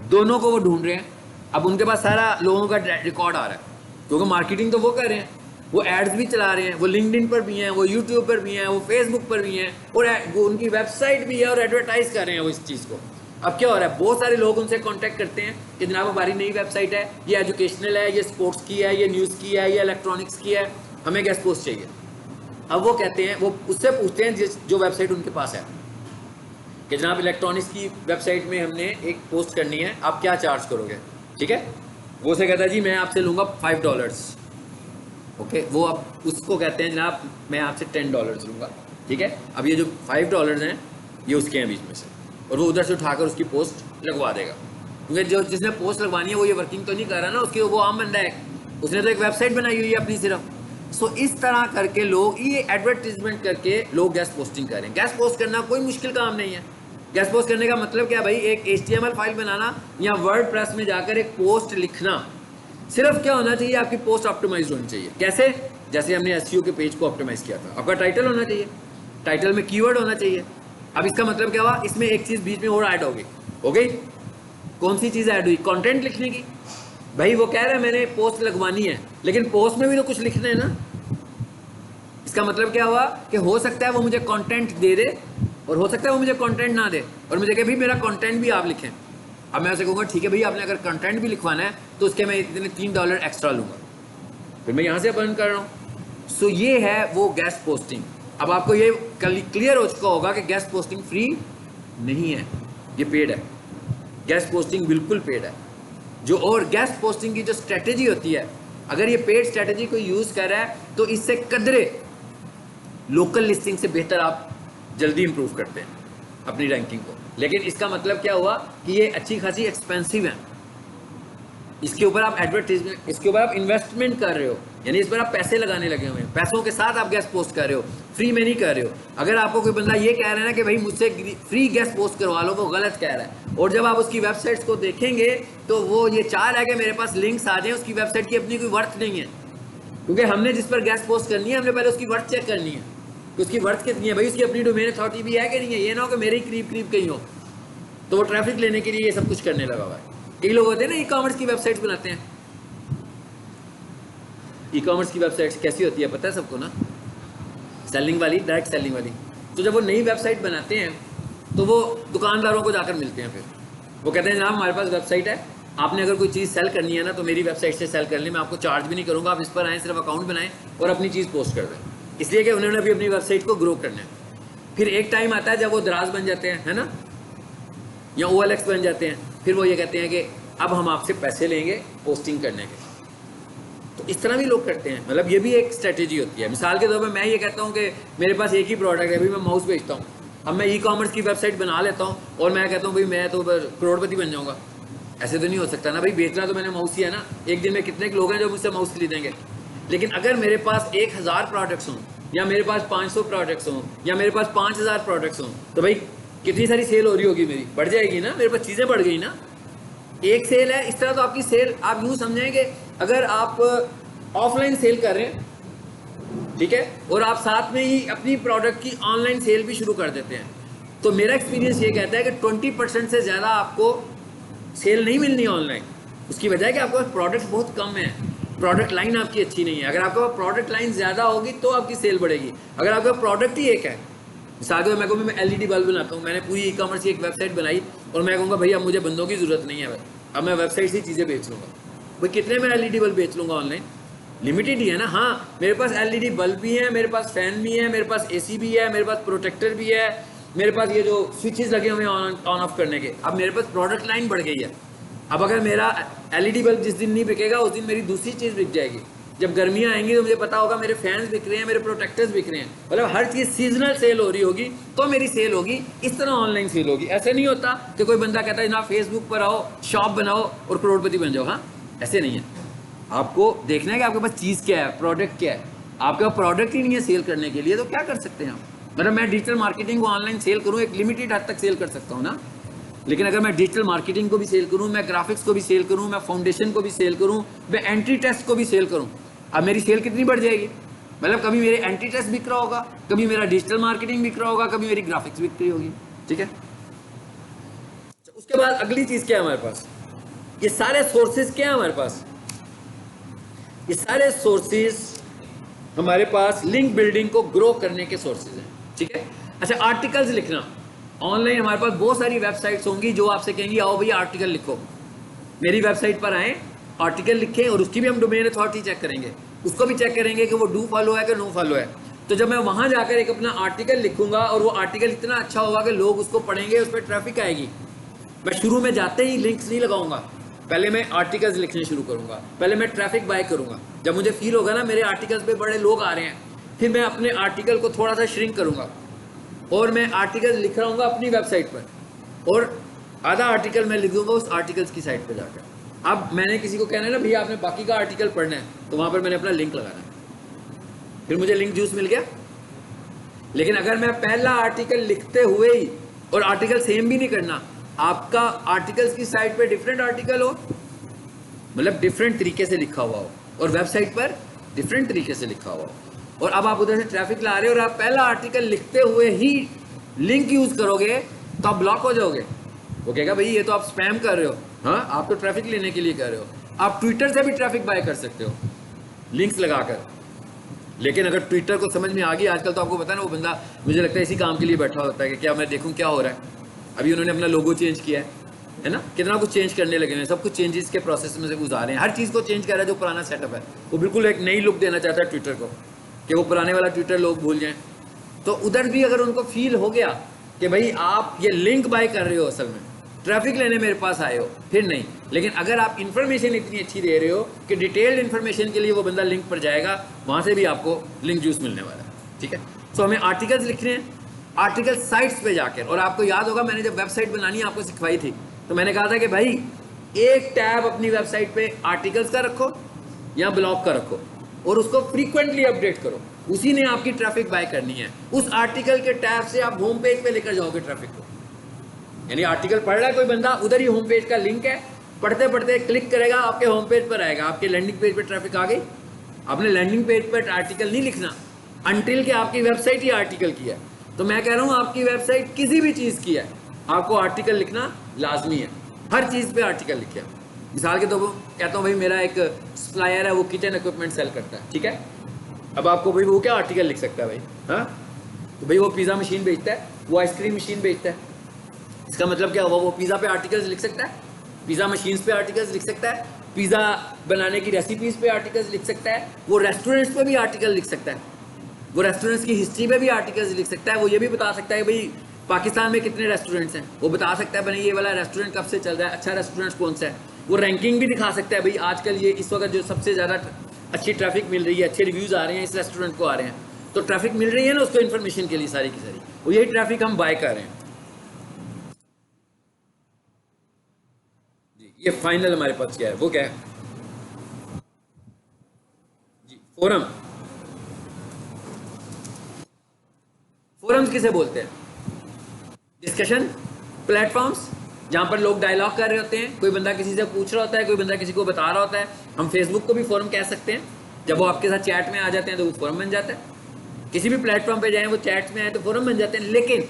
दोनों को वो ढूंढ रहे हैं। अब उनके पास सारा लोगों का रिकॉर्ड आ रहा है, क्योंकि मार्केटिंग तो वो कर रहे हैं, वो एड्स भी चला रहे हैं, वो लिंक्डइन पर भी हैं, वो यूट्यूब पर भी हैं, वो फेसबुक पर भी हैं, और उनकी वेबसाइट भी है और एडवर्टाइज कर रहे हैं वो इस चीज़ को। अब क्या हो रहा है, बहुत सारे लोग उनसे कांटेक्ट करते हैं कि जनाब हमारी नई वेबसाइट है, ये एजुकेशनल है, ये स्पोर्ट्स की है, ये न्यूज़ की है, ये इलेक्ट्रॉनिक्स की है, हमें गेस्ट पोस्ट चाहिए। अब वो कहते हैं, वो उससे पूछते हैं जो वेबसाइट उनके पास है कि जनाब इलेक्ट्रॉनिक्स की वेबसाइट में हमने एक पोस्ट करनी है, आप क्या चार्ज करोगे? ठीक है, वो से कहता है जी मैं आपसे लूँगा $5। ओके, वो अब उसको कहते हैं जनाब मैं आपसे $10 लूँगा। ठीक है, अब ये जो $5 हैं ये उसके हैं बीच में से, और वो उधर से उठाकर उसकी पोस्ट लगवा देगा, क्योंकि जो जिसने पोस्ट लगवानी है वो ये वर्किंग तो नहीं कर रहा ना, उसकी वो आम बंदा है, उसने तो एक वेबसाइट बनाई हुई है अपनी सिर्फ। सो इस तरह करके लोग ये एडवर्टीजमेंट करके लोग गेस्ट पोस्टिंग करें। गेस्ट पोस्ट करना कोई मुश्किल काम नहीं है। गेस्ट पोस्ट करने का मतलब क्या भाई, एक HTML फाइल बनाना या वर्डप्रेस में जाकर एक पोस्ट लिखना। सिर्फ क्या होना चाहिए, आपकी पोस्ट ऑप्टिमाइज होनी चाहिए। कैसे? जैसे हमने SEO के पेज को ऑप्टिमाइज किया था, आपका टाइटल होना चाहिए, टाइटल में कीवर्ड होना चाहिए। अब इसका मतलब क्या हुआ, इसमें एक चीज़ बीच में और ऐड हो गई। कौन सी चीज़ ऐड हुई? कंटेंट लिखने की। भाई वो कह रहा है मैंने पोस्ट लगवानी है, लेकिन पोस्ट में भी तो कुछ लिखना है ना। इसका मतलब क्या हुआ कि हो सकता है वो मुझे कंटेंट दे दे, और हो सकता है वो मुझे कंटेंट ना दे, और मुझे कहे भाई मेरा कंटेंट भी आप लिखें। अब मैं उसे कहूँगा ठीक है भाई, आपने अगर कंटेंट भी लिखवाना है तो उसके मैं इतने $3 एक्स्ट्रा लूँगा, फिर मैं यहाँ से अर्न कर रहा हूँ। सो ये है वो गेस्ट पोस्टिंग। अब आपको ये क्लियर हो चुका होगा कि गेस्ट पोस्टिंग फ्री नहीं है, ये पेड है। गेस्ट पोस्टिंग बिल्कुल पेड है। जो और गेस्ट पोस्टिंग की जो स्ट्रेटेजी होती है, अगर ये पेड स्ट्रेटेजी को यूज़ कर रहा है तो इससे कदरे लोकल लिस्टिंग से बेहतर आप जल्दी इंप्रूव करते हैं अपनी रैंकिंग को। लेकिन इसका मतलब क्या हुआ कि ये अच्छी खासी एक्सपेंसिव है, इसके ऊपर आप एडवर्टीजमेंट, इसके ऊपर आप इन्वेस्टमेंट कर रहे हो, यानी इस पर आप पैसे लगाने लगे हुए हैं, पैसों के साथ आप गेस्ट पोस्ट कर रहे हो, फ्री में नहीं कर रहे हो। अगर आपको कोई बंदा ये कह रहा है ना कि भाई मुझसे फ्री गेस्ट पोस्ट करवा लो, वो गलत कह रहा है। और जब आप उसकी वेबसाइट्स को देखेंगे तो वो ये चाह रहा है कि मेरे पास लिंक्स आ जाएं, उसकी वेबसाइट की अपनी कोई वर्थ नहीं है, क्योंकि हमने जिस पर गेस्ट पोस्ट करनी है हमने पहले उसकी वर्थ चेक करनी है कि उसकी वर्थ कितनी है। भाई उसकी अपनी डोमेन अथॉरिटी भी है कि नहीं है, ये ना हो कि मेरे ही करीब कहीं हो, तो वो ट्रैफिक लेने के लिए ये सब कुछ करने लगा हुआ है। कई लोग होते हैं ना ई-कॉमर्स की वेबसाइट्स बनाते हैं। ई-कॉमर्स की वेबसाइट्स कैसी होती है पता है सबको ना, सेलिंग वाली, डायरेक्ट सेलिंग वाली। तो जब वो नई वेबसाइट बनाते हैं तो वो दुकानदारों को जाकर मिलते हैं, फिर वो कहते हैं जनाब हमारे पास वेबसाइट है, आपने अगर कोई चीज़ सेल करनी है ना तो मेरी वेबसाइट से सेल कर लें, मैं आपको चार्ज भी नहीं करूँगा, आप इस पर आएँ, सिर्फ अकाउंट बनाएं और अपनी चीज़ पोस्ट कर दें, इसलिए कि उन्होंने अभी अपनी वेबसाइट को ग्रो करना है। फिर एक टाइम आता है जब वो दराज बन जाते हैं, है ना, या OLX बन जाते हैं, फिर वो ये कहते हैं कि अब हम आपसे पैसे लेंगे पोस्टिंग करने के। तो इस तरह भी लोग करते हैं, मतलब ये भी एक स्ट्रेटेजी होती है। मिसाल के तौर पर मैं ये कहता हूँ कि मेरे पास एक ही प्रोडक्ट है, अभी मैं माउस बेचता हूँ, अब मैं ई कॉमर्स की वेबसाइट बना लेता हूँ और मैं कहता हूँ भाई मैं तो करोड़पति बन जाऊँगा। ऐसे तो नहीं हो सकता ना भाई, बेचना तो मैंने माउस ही है ना। एक दिन में कितने लोग हैं जो मुझसे माउस खरीदेंगे? लेकिन अगर मेरे पास 1000 प्रोडक्ट्स हों, या मेरे पास 500 प्रोडक्ट्स हों, या मेरे पास 5000 प्रोडक्ट्स हों, तो भाई कितनी सारी सेल हो रही होगी, मेरी बढ़ जाएगी ना, मेरे पास चीज़ें बढ़ गई ना। एक सेल है, इस तरह तो आपकी सेल आप यूँ समझेंगे, अगर आप ऑफलाइन सेल कर रहे हैं, ठीक है, और आप साथ में ही अपनी प्रोडक्ट की ऑनलाइन सेल भी शुरू कर देते हैं, तो मेरा एक्सपीरियंस ये कहता है कि 20% से ज़्यादा आपको सेल नहीं मिलनी ऑनलाइन। उसकी वजह है कि आपके पास प्रोडक्ट बहुत कम है, प्रोडक्ट लाइन आपकी अच्छी नहीं है। अगर आपके पास प्रोडक्ट लाइन ज़्यादा होगी तो आपकी सेल बढ़ेगी। अगर आपका प्रोडक्ट ही एक है, मिसाल के मैं कहूँ मैं LED बल्ब बनाता हूँ, मैंने पूरी ई कॉमर्स की एक वेबसाइट बनाई और मैं कहूँगा भैया मुझे बंदों की ज़रूरत नहीं है, अब मैं वेबसाइट से चीज़ें बेच लूँगा। भाई कितने में LED बल्ब बेच लूँगा ऑनलाइन? लिमिटेड ही है ना। हाँ, मेरे पास LED बल्ब भी है, मेरे पास फ़ैन भी है, मेरे पास AC भी है, मेरे पास प्रोटेक्टर भी है, मेरे पास ये जो स्विचेस लगे हुए हैं ऑन ऑफ करने के। अब मेरे पास प्रोडक्ट लाइन बढ़ गई है। अब अगर मेरा LED बल्ब जिस दिन नहीं बिकेगा उस दिन मेरी दूसरी चीज़ बिक जाएगी। जब गर्मियाँ आएंगी तो मुझे पता होगा मेरे फैंस बिक रहे हैं, मेरे प्रोटेक्टर्स बिक रहे हैं, मतलब हर चीज़ सीजनल सेल हो रही होगी तो मेरी सेल होगी। इस तरह ऑनलाइन सेल होगी। ऐसे नहीं होता कि कोई बंदा कहता है ना फेसबुक पर आओ, शॉप बनाओ और करोड़पति बन जाओ। हाँ, ऐसे नहीं है। आपको देखना है कि आपके पास चीज़ क्या है, प्रोडक्ट क्या है। आपके पास प्रोडक्ट ही नहीं है सेल करने के लिए तो क्या कर सकते हैं आप? मतलब मैं डिजिटल मार्केटिंग को ऑनलाइन सेल करूँ, एक लिमिटेड हद तक सेल कर सकता हूँ ना, लेकिन अगर मैं डिजिटल मार्केटिंग को भी सेल करूँ, मैं ग्राफिक्स को भी सेल करूँ, मैं फाउंडेशन को भी सेल करूँ, मैं एंट्री टेस्ट को भी सेल करूँ, अब मेरी सेल कितनी बढ़ जाएगी? मतलब कभी मेरे एंट्री टेस्ट बिक रहा होगा, कभी मेरा डिजिटल मार्केटिंग बिक रहा होगा, कभी मेरी ग्राफिक्स बिक रही होगी। ठीक है, उसके बाद अगली चीज़ क्या है हमारे पास? ये सारे सोर्सेज क्या है हमारे पास? ये सारे सोर्सेज हमारे पास लिंक बिल्डिंग को ग्रो करने के सोर्सेज हैं। ठीक है, अच्छा, आर्टिकल्स लिखना ऑनलाइन हमारे पास बहुत सारी वेबसाइट्स होंगी जो आपसे कहेंगी आओ भैया आर्टिकल लिखो, मेरी वेबसाइट पर आए, आर्टिकल लिखें, और उसकी भी हम डोमेन अथॉरिटी चेक करेंगे, उसको भी चेक करेंगे कि वो डू फॉलो है कि नो फॉलो है। तो जब मैं वहां जाकर एक अपना आर्टिकल लिखूंगा और वो आर्टिकल इतना अच्छा होगा कि लोग उसको पढ़ेंगे, उस पर ट्रैफिक आएगी। मैं शुरू में जाते ही लिंक्स नहीं लगाऊंगा, पहले मैं आर्टिकल्स लिखने शुरू करूंगा, पहले मैं ट्रैफिक बाय करूंगा। जब मुझे फील होगा ना मेरे आर्टिकल्स पे बड़े लोग आ रहे हैं, फिर मैं अपने आर्टिकल को थोड़ा सा श्रिंक करूंगा और मैं आर्टिकल लिख रहा हूँ अपनी वेबसाइट पर, और आधा आर्टिकल मैं लिख दूंगा उस आर्टिकल्स की साइट पर जाकर। अब मैंने किसी को कहना है ना भैया आपने बाकी का आर्टिकल पढ़ना है, तो वहाँ पर मैंने अपना लिंक लगाना है, फिर मुझे लिंक जूस मिल गया। लेकिन अगर मैं पहला आर्टिकल लिखते हुए ही, और आर्टिकल सेम भी नहीं करना, आपका आर्टिकल्स की साइट पे डिफरेंट आर्टिकल हो, मतलब डिफरेंट तरीके से लिखा हुआ हो, और वेबसाइट पर डिफरेंट तरीके से लिखा हुआ हो, और अब आप उधर से ट्रैफिक ला रहे हो और आप पहला आर्टिकल लिखते हुए ही लिंक यूज करोगे तो आप ब्लॉक हो जाओगे। वो कहेगा भाई ये तो आप स्पैम कर रहे हो। हाँ, आप तो ट्रैफिक लेने के लिए कर रहे हो। आप ट्विटर से भी ट्रैफिक बाय कर सकते हो लिंक्स लगाकर, लेकिन अगर ट्विटर को समझ में आ गई, आजकल तो आपको पता है ना, वो बंदा मुझे लगता है इसी काम के लिए बैठा होता है कि क्या मैं देखूं क्या हो रहा है। अभी उन्होंने अपना लोगो चेंज किया है ना, कितना कुछ चेंज करने लगे हैं, सब कुछ चेंजेस के प्रोसेस में से गुजार रहे हैं, हर चीज़ को चेंज कर रहा है। जो पुराना सेटअप है वो बिल्कुल एक नई लुक देना चाहता है ट्विटर को, कि वो पुराने वाला ट्विटर लोग भूल जाएं। तो उधर भी अगर उनको फील हो गया कि भाई आप ये लिंक बाय कर रहे हो, असल में ट्रैफिक लेने मेरे पास आए हो, फिर नहीं। लेकिन अगर आप इन्फॉर्मेशन इतनी अच्छी दे रहे हो कि डिटेल्ड इन्फॉर्मेशन के लिए वो बंदा लिंक पर जाएगा, वहाँ से भी आपको लिंक जूस मिलने वाला है। ठीक है, तो हमें आर्टिकल्स लिखने हैं, आर्टिकल साइट्स पे जाकर। और आपको याद होगा मैंने जब वेबसाइट बनानी आपको सिखवाई थी, तो मैंने कहा था कि भाई एक टैब अपनी वेबसाइट पे आर्टिकल्स का रखो या ब्लॉग का रखो, और उसको फ्रीक्वेंटली अपडेट करो, उसी ने आपकी ट्रैफिक बाय करनी है। उस आर्टिकल के टैब से आप होम पेज पे लेकर जाओगे ट्रैफिक को, यानी आर्टिकल पढ़ रहा है कोई बंदा, उधर ही होम पेज का लिंक है, पढ़ते पढ़ते क्लिक करेगा, आपके होम पेज पर आएगा, आपके लैंडिंग पेज पर ट्रैफिक आ गई। आपने लैंडिंग पेज पर आर्टिकल नहीं लिखना अनटिल कि आपकी वेबसाइट ही आर्टिकल की है। तो मैं कह रहा हूँ आपकी वेबसाइट किसी भी चीज़ की है, आपको आर्टिकल लिखना लाजमी है, हर चीज़ पे आर्टिकल लिखे। मिसाल के तो कहता हूँ भाई मेरा एक सप्लायर है, वो किचन इक्विपमेंट सेल करता है, ठीक है। अब आपको भाई वो क्या आर्टिकल लिख सकता है भाई? हाँ, तो भाई वो पिज़्ज़ा मशीन बेचता है, वो आइसक्रीम मशीन बेचता है, इसका मतलब क्या हुआ? वो पिज़्ज़ा पे आर्टिकल्स लिख सकता है, पिज़्ज़ा मशीन्स पे आर्टिकल्स लिख सकता है, पिज़्ज़ा बनाने की रेसिपीज़ पे आर्टिकल्स लिख सकता है, वो रेस्टोरेंट्स पे भी आर्टिकल लिख सकता है, वो रेस्टोरेंट्स की हिस्ट्री पे भी आर्टिकल्स लिख सकता है, वो ये भी बता सकता है भाई पाकिस्तान में कितने रेस्टोरेंट्स हैं, वो बता सकता है भाई ये वाला रेस्टोरेंट कब से चल रहा है, अच्छा रेस्टोरेंट कौन सा है, वो रैंकिंग भी दिखा सकता है, भाई आजकल ये इस वक्त जो सबसे ज़्यादा अच्छी ट्रैफिक मिल रही है, अच्छे रिव्यूज़ आ रहे हैं इस रेस्टोरेंट को आ रहे हैं, तो ट्रैफिक मिल रही है ना उसको इन्फॉर्मेशन के लिए सारी की सारी, वो यही ट्रैफिक हम बाय कर रहे हैं जी। ये फाइनल हमारे पास क्या है, वो क्या है जी, फोरम। फोरम्स किसे बोलते हैं? डिस्कशन प्लेटफॉर्म्स जहां पर लोग डायलॉग कर रहे होते हैं, कोई बंदा किसी से पूछ रहा होता है, कोई बंदा किसी को बता रहा होता है। हम फेसबुक को भी फोरम कह सकते हैं, जब वो आपके साथ चैट में आ जाते हैं तो वो फोरम बन जाता है। किसी भी प्लेटफॉर्म पे जाएं वो चैट में आए तो फोरम बन जाते हैं। लेकिन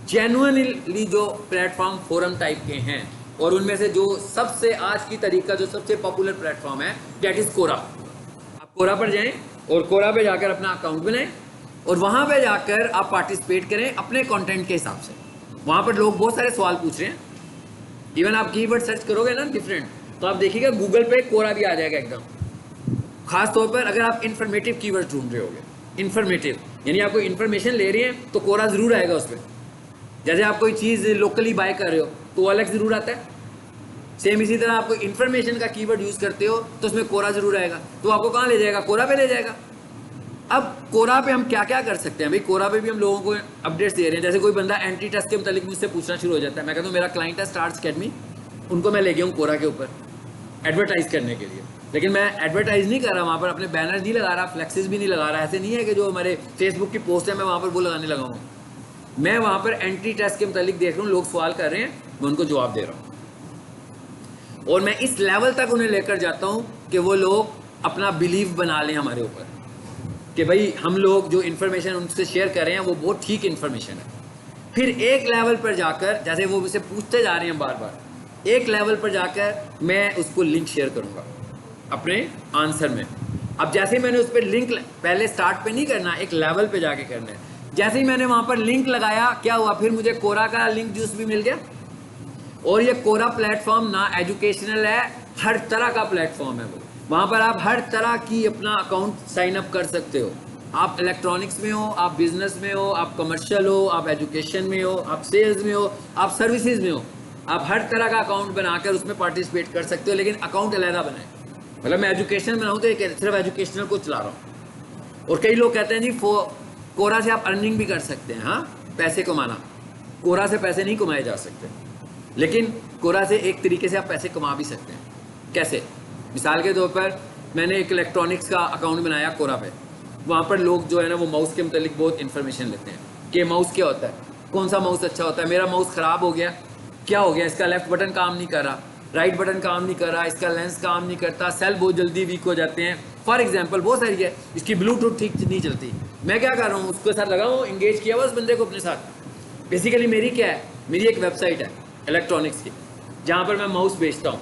जेन्युइनली जो प्लेटफॉर्म फोरम टाइप के हैं, और उनमें से जो सबसे आज की तारीख का जो सबसे पॉपुलर प्लेटफॉर्म है, दैट इज कोरा। आप कोरा पर जाएं और कोरा पे जाकर अपना अकाउंट बनाएं और वहां पे जाकर आप पार्टिसिपेट करें अपने कंटेंट के हिसाब से। वहां पर लोग बहुत सारे सवाल पूछ रहे हैं, इवन आप कीवर्ड सर्च करोगे ना डिफरेंट, तो आप देखिएगा गूगल पे कोरा भी आ जाएगा एकदम। खास तौर पर अगर आप इन्फॉर्मेटिव कीवर्ड ढूंढ रहे होगे, इन्फॉर्मेटिव यानी आप कोई इन्फॉर्मेशन ले रहे हैं तो कोरा जरूर आएगा उसमें। जैसे आप कोई चीज़ लोकली बाय कर रहे हो तो अलग जरूर आता है, सेम इसी तरह आप कोई इन्फॉर्मेशन का कीवर्ड यूज करते हो तो उसमें कोरा जरूर आएगा। तो आपको कहाँ ले जाएगा? कोरा पे ले जाएगा। अब कोरा पे हम क्या क्या कर सकते हैं भाई? कोरा पे भी हम लोगों को अपडेट्स दे रहे हैं। जैसे कोई बंदा एंटी ट्रस्ट के मतलब मुझसे पूछना शुरू हो जाता है, मैं कहता हूँ मेरा क्लाइंट है स्टार्स अकेडमी, उनको मैं ले गया हूँ कोरा के ऊपर एडवर्टाइज करने के लिए। लेकिन मैं एडवर्टाइज नहीं कर रहा वहाँ पर, अपने बैनर नहीं लगा रहा, फ्लेक्सेस भी नहीं लगा रहा। ऐसे नहीं है कि जो हमारे फेसबुक की पोस्ट है मैं वहाँ पर वो लगाने लगा हूँ। मैं वहाँ पर एंटी ट्रस्ट के मतलब देख रहा हूँ, लोग सवाल कर रहे हैं, मैं उनको जवाब दे रहा हूँ। और मैं इस लेवल तक उन्हें लेकर जाता हूँ कि वो लोग अपना बिलीव बना लें हमारे ऊपर कि भाई हम लोग जो इन्फॉर्मेशन उनसे शेयर कर रहे हैं वो बहुत ठीक इन्फॉर्मेशन है। फिर एक लेवल पर जाकर, जैसे वो मुझसे पूछते जा रहे हैं बार बार, एक लेवल पर जाकर मैं उसको लिंक शेयर करूँगा अपने आंसर में। अब जैसे ही मैंने उस पर लिंक, पहले स्टार्ट पे नहीं करना, एक लेवल पे जाके करना है। जैसे ही मैंने वहाँ पर लिंक लगाया, क्या हुआ? फिर मुझे कोरा का लिंक जूस भी मिल गया। और ये कोरा प्लेटफॉर्म ना एजुकेशनल है, हर तरह का प्लेटफॉर्म है वो। वहाँ पर आप हर तरह की अपना अकाउंट साइन अप कर सकते हो। आप इलेक्ट्रॉनिक्स में हो, आप बिजनेस में हो, आप कमर्शियल हो, आप एजुकेशन में हो, आप सेल्स में हो, आप सर्विसेज में हो, आप हर तरह का अकाउंट बनाकर उसमें पार्टिसिपेट कर सकते हो। लेकिन अकाउंट अलहदा बनाए। मतलब मैं एजुकेशन बनाऊँ तो सिर्फ एजुकेशनल को चला रहा हूँ। और कई लोग कहते हैं जी कोरा से आप अर्निंग भी कर सकते हैं। हाँ, पैसे कमाना, कोरा से पैसे नहीं कमाए जा सकते, लेकिन कोरा से एक तरीके से आप पैसे कमा भी सकते हैं। कैसे? मिसाल के तौर पर मैंने एक इलेक्ट्रॉनिक्स का अकाउंट बनाया कोरा पे। वहाँ पर लोग जो है ना वो माउस के मतलब बहुत इन्फॉर्मेशन लेते हैं कि माउस क्या होता है, कौन सा माउस अच्छा होता है, मेरा माउस ख़राब हो गया, क्या हो गया, इसका लेफ्ट बटन काम नहीं कर रहा, राइट बटन काम नहीं कर रहा, इसका लेंस काम नहीं करता, सेल बहुत जल्दी वीक हो जाते हैं, फॉर एग्जाम्पल बहुत सारी है, इसकी ब्लूटूथ ठीक नहीं चलती। मैं क्या कर रहा हूँ, उसके साथ लगा हूँ, इंगेज किया हुआ उस बंदे को अपने साथ। बेसिकली मेरी क्या है, मेरी एक वेबसाइट है इलेक्ट्रॉनिक्स की, जहाँ पर मैं माउस बेचता हूँ।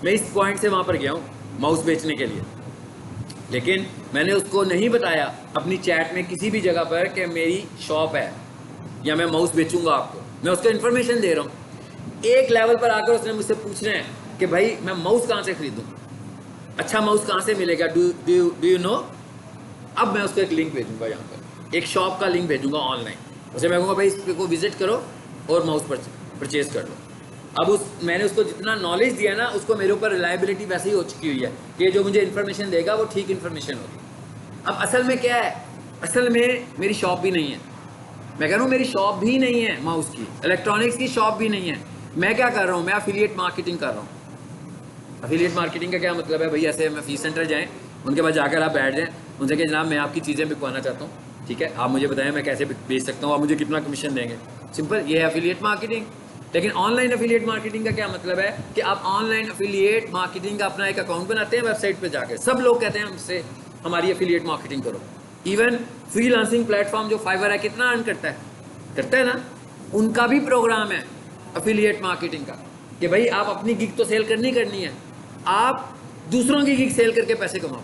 मैं इस पॉइंट से वहाँ पर गया हूँ माउस बेचने के लिए, लेकिन मैंने उसको नहीं बताया अपनी चैट में किसी भी जगह पर कि मेरी शॉप है या मैं माउस बेचूंगा आपको। मैं उसको इन्फॉर्मेशन दे रहा हूँ। एक लेवल पर आकर उसने मुझसे पूछ रहे हैं कि भाई मैं माउस कहाँ से खरीदूँ, अच्छा माउस कहाँ से मिलेगा, डू यू नो। अब मैं उसको एक लिंक भेजूंगा, यहाँ पर एक शॉप का लिंक भेजूंगा ऑनलाइन। उसे मैं कहूँगा भाई इसको विजिट करो और माउस परचेज कर लो। अब मैंने उसको जितना नॉलेज दिया ना, उसको मेरे ऊपर रिलायबिलिटी वैसे ही हो चुकी हुई है कि जो मुझे इन्फॉर्मेशन देगा वो ठीक इन्फॉर्मेशन होगी। अब असल में क्या है, असल में मेरी शॉप भी नहीं है। मैं कह रहा हूँ मेरी शॉप भी नहीं है माउस की, इलेक्ट्रॉनिक्स की शॉप भी नहीं है। मैं क्या कर रहा हूँ, मैं अफिलिएट मार्केटिंग कर रहा हूँ। अफिलिएट मार्केटिंग का क्या मतलब है भाई, ऐसे मैं फीस सेंटर जाएँ, उनके पास जाकर आप बैठ जाएँ, उनसे कहें जनाब मैं आपकी चीज़ें बिकवाना चाहता हूँ, ठीक है, आप मुझे बताएं मैं कैसे बेच सकता हूँ, आप मुझे कितना कमीशन देंगे। सिंपल, ये है अफिलिएट मार्केटिंग। लेकिन ऑनलाइन अफिलिएट मार्केटिंग का क्या मतलब है कि आप ऑनलाइन अफिलिएट मार्केटिंग का अपना एक अकाउंट बनाते हैं वेबसाइट पे जाकर। सब लोग कहते हैं हमसे हमारी अफिलिएट मार्केटिंग करो। इवन फ्रीलांसिंग प्लेटफॉर्म जो फाइवर है कितना अर्न करता है ना, उनका भी प्रोग्राम है अफिलिएट मार्केटिंग का कि भाई आप अपनी गिग तो सेल करनी है, आप दूसरों की गिग सेल करके पैसे कमाओ।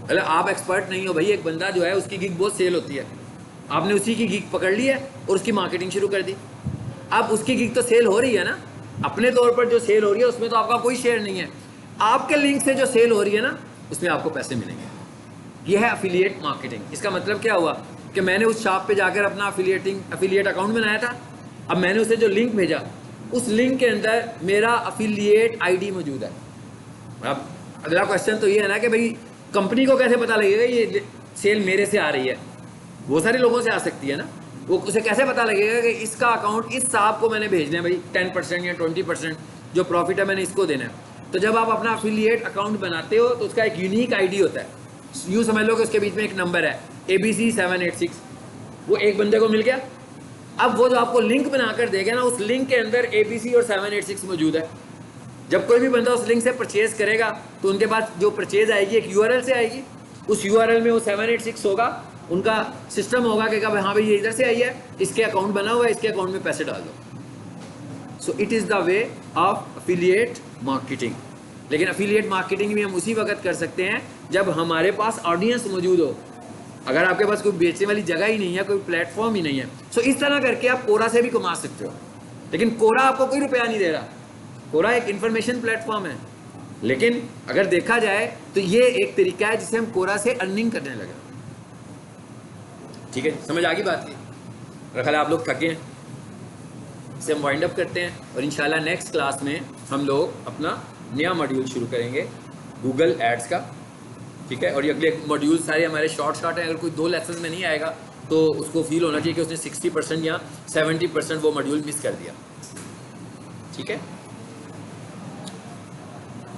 मतलब आप एक्सपर्ट नहीं हो भाई, एक बंदा जो है उसकी गिग बहुत सेल होती है, आपने उसी की गिग पकड़ ली है और उसकी मार्केटिंग शुरू कर दी। अब उसकी गिग तो सेल हो रही है ना, अपने तौर पर जो सेल हो रही है उसमें तो आपका कोई शेयर नहीं है, आपके लिंक से जो सेल हो रही है ना उसमें आपको पैसे मिलेंगे। यह है अफिलिएट मार्केटिंग। इसका मतलब क्या हुआ कि मैंने उस शॉप पे जाकर अपना अफिलिएट अकाउंट बनाया था। अब मैंने उसे जो लिंक भेजा उस लिंक के अंदर मेरा अफिलिएट आईडी मौजूद है। अब अगला क्वेश्चन तो ये है ना कि भाई कंपनी को कैसे पता लगेगा ये सेल मेरे से आ रही है? बहुत सारे लोगों से आ सकती है ना, वो उसे कैसे पता लगेगा कि इसका अकाउंट इस साहब को मैंने भेजना है, भाई 10% या 20% जो प्रॉफिट है मैंने इसको देना है। तो जब आप अपना अफिलिएट अकाउंट बनाते हो तो उसका एक यूनिक आईडी होता है, यूँ समझ लो कि उसके बीच में एक नंबर है ABC 786, वो एक बंदे को मिल गया। अब वो जो आपको लिंक बनाकर देगा ना, उस लिंक के अंदर ABC और 786 मौजूद है। जब कोई भी बंदा उस लिंक से परचेज करेगा तो उनके पास जो परचेज आएगी एक URL से आएगी, उस URL में वो 786 होगा, उनका सिस्टम होगा कि हाँ भाई ये इधर से आई है, इसके अकाउंट बना हुआ है, इसके अकाउंट में पैसे डाल दो। So it is the way of affiliate marketing. लेकिन अफिलिएट मार्केटिंग भी हम उसी वक्त कर सकते हैं जब हमारे पास ऑडियंस मौजूद हो। अगर आपके पास कोई बेचने वाली जगह ही नहीं है, कोई प्लेटफॉर्म ही नहीं है, सो इस तरह करके आप कोरा से भी कमा सकते हो। लेकिन कोरा आपको कोई रुपया नहीं दे रहा, कोरा एक इन्फॉर्मेशन प्लेटफॉर्म है। लेकिन अगर देखा जाए तो ये एक तरीका है जिसे हम कोरा से अर्निंग करने लगे। ठीक है, समझ आ गई बात की? मेरा ख्याल है आप लोग थके हैं, इसे हम वाइंड अप करते हैं और इंशाल्लाह नेक्स्ट क्लास में हम लोग अपना नया मॉड्यूल शुरू करेंगे गूगल एड्स का। ठीक है, और ये अगले मॉड्यूल सारे हमारे शॉर्ट हैं। अगर कोई 2 लेसन में नहीं आएगा तो उसको फील होना चाहिए कि उसने 60% या 70% वो मॉड्यूल मिस कर दिया। ठीक है।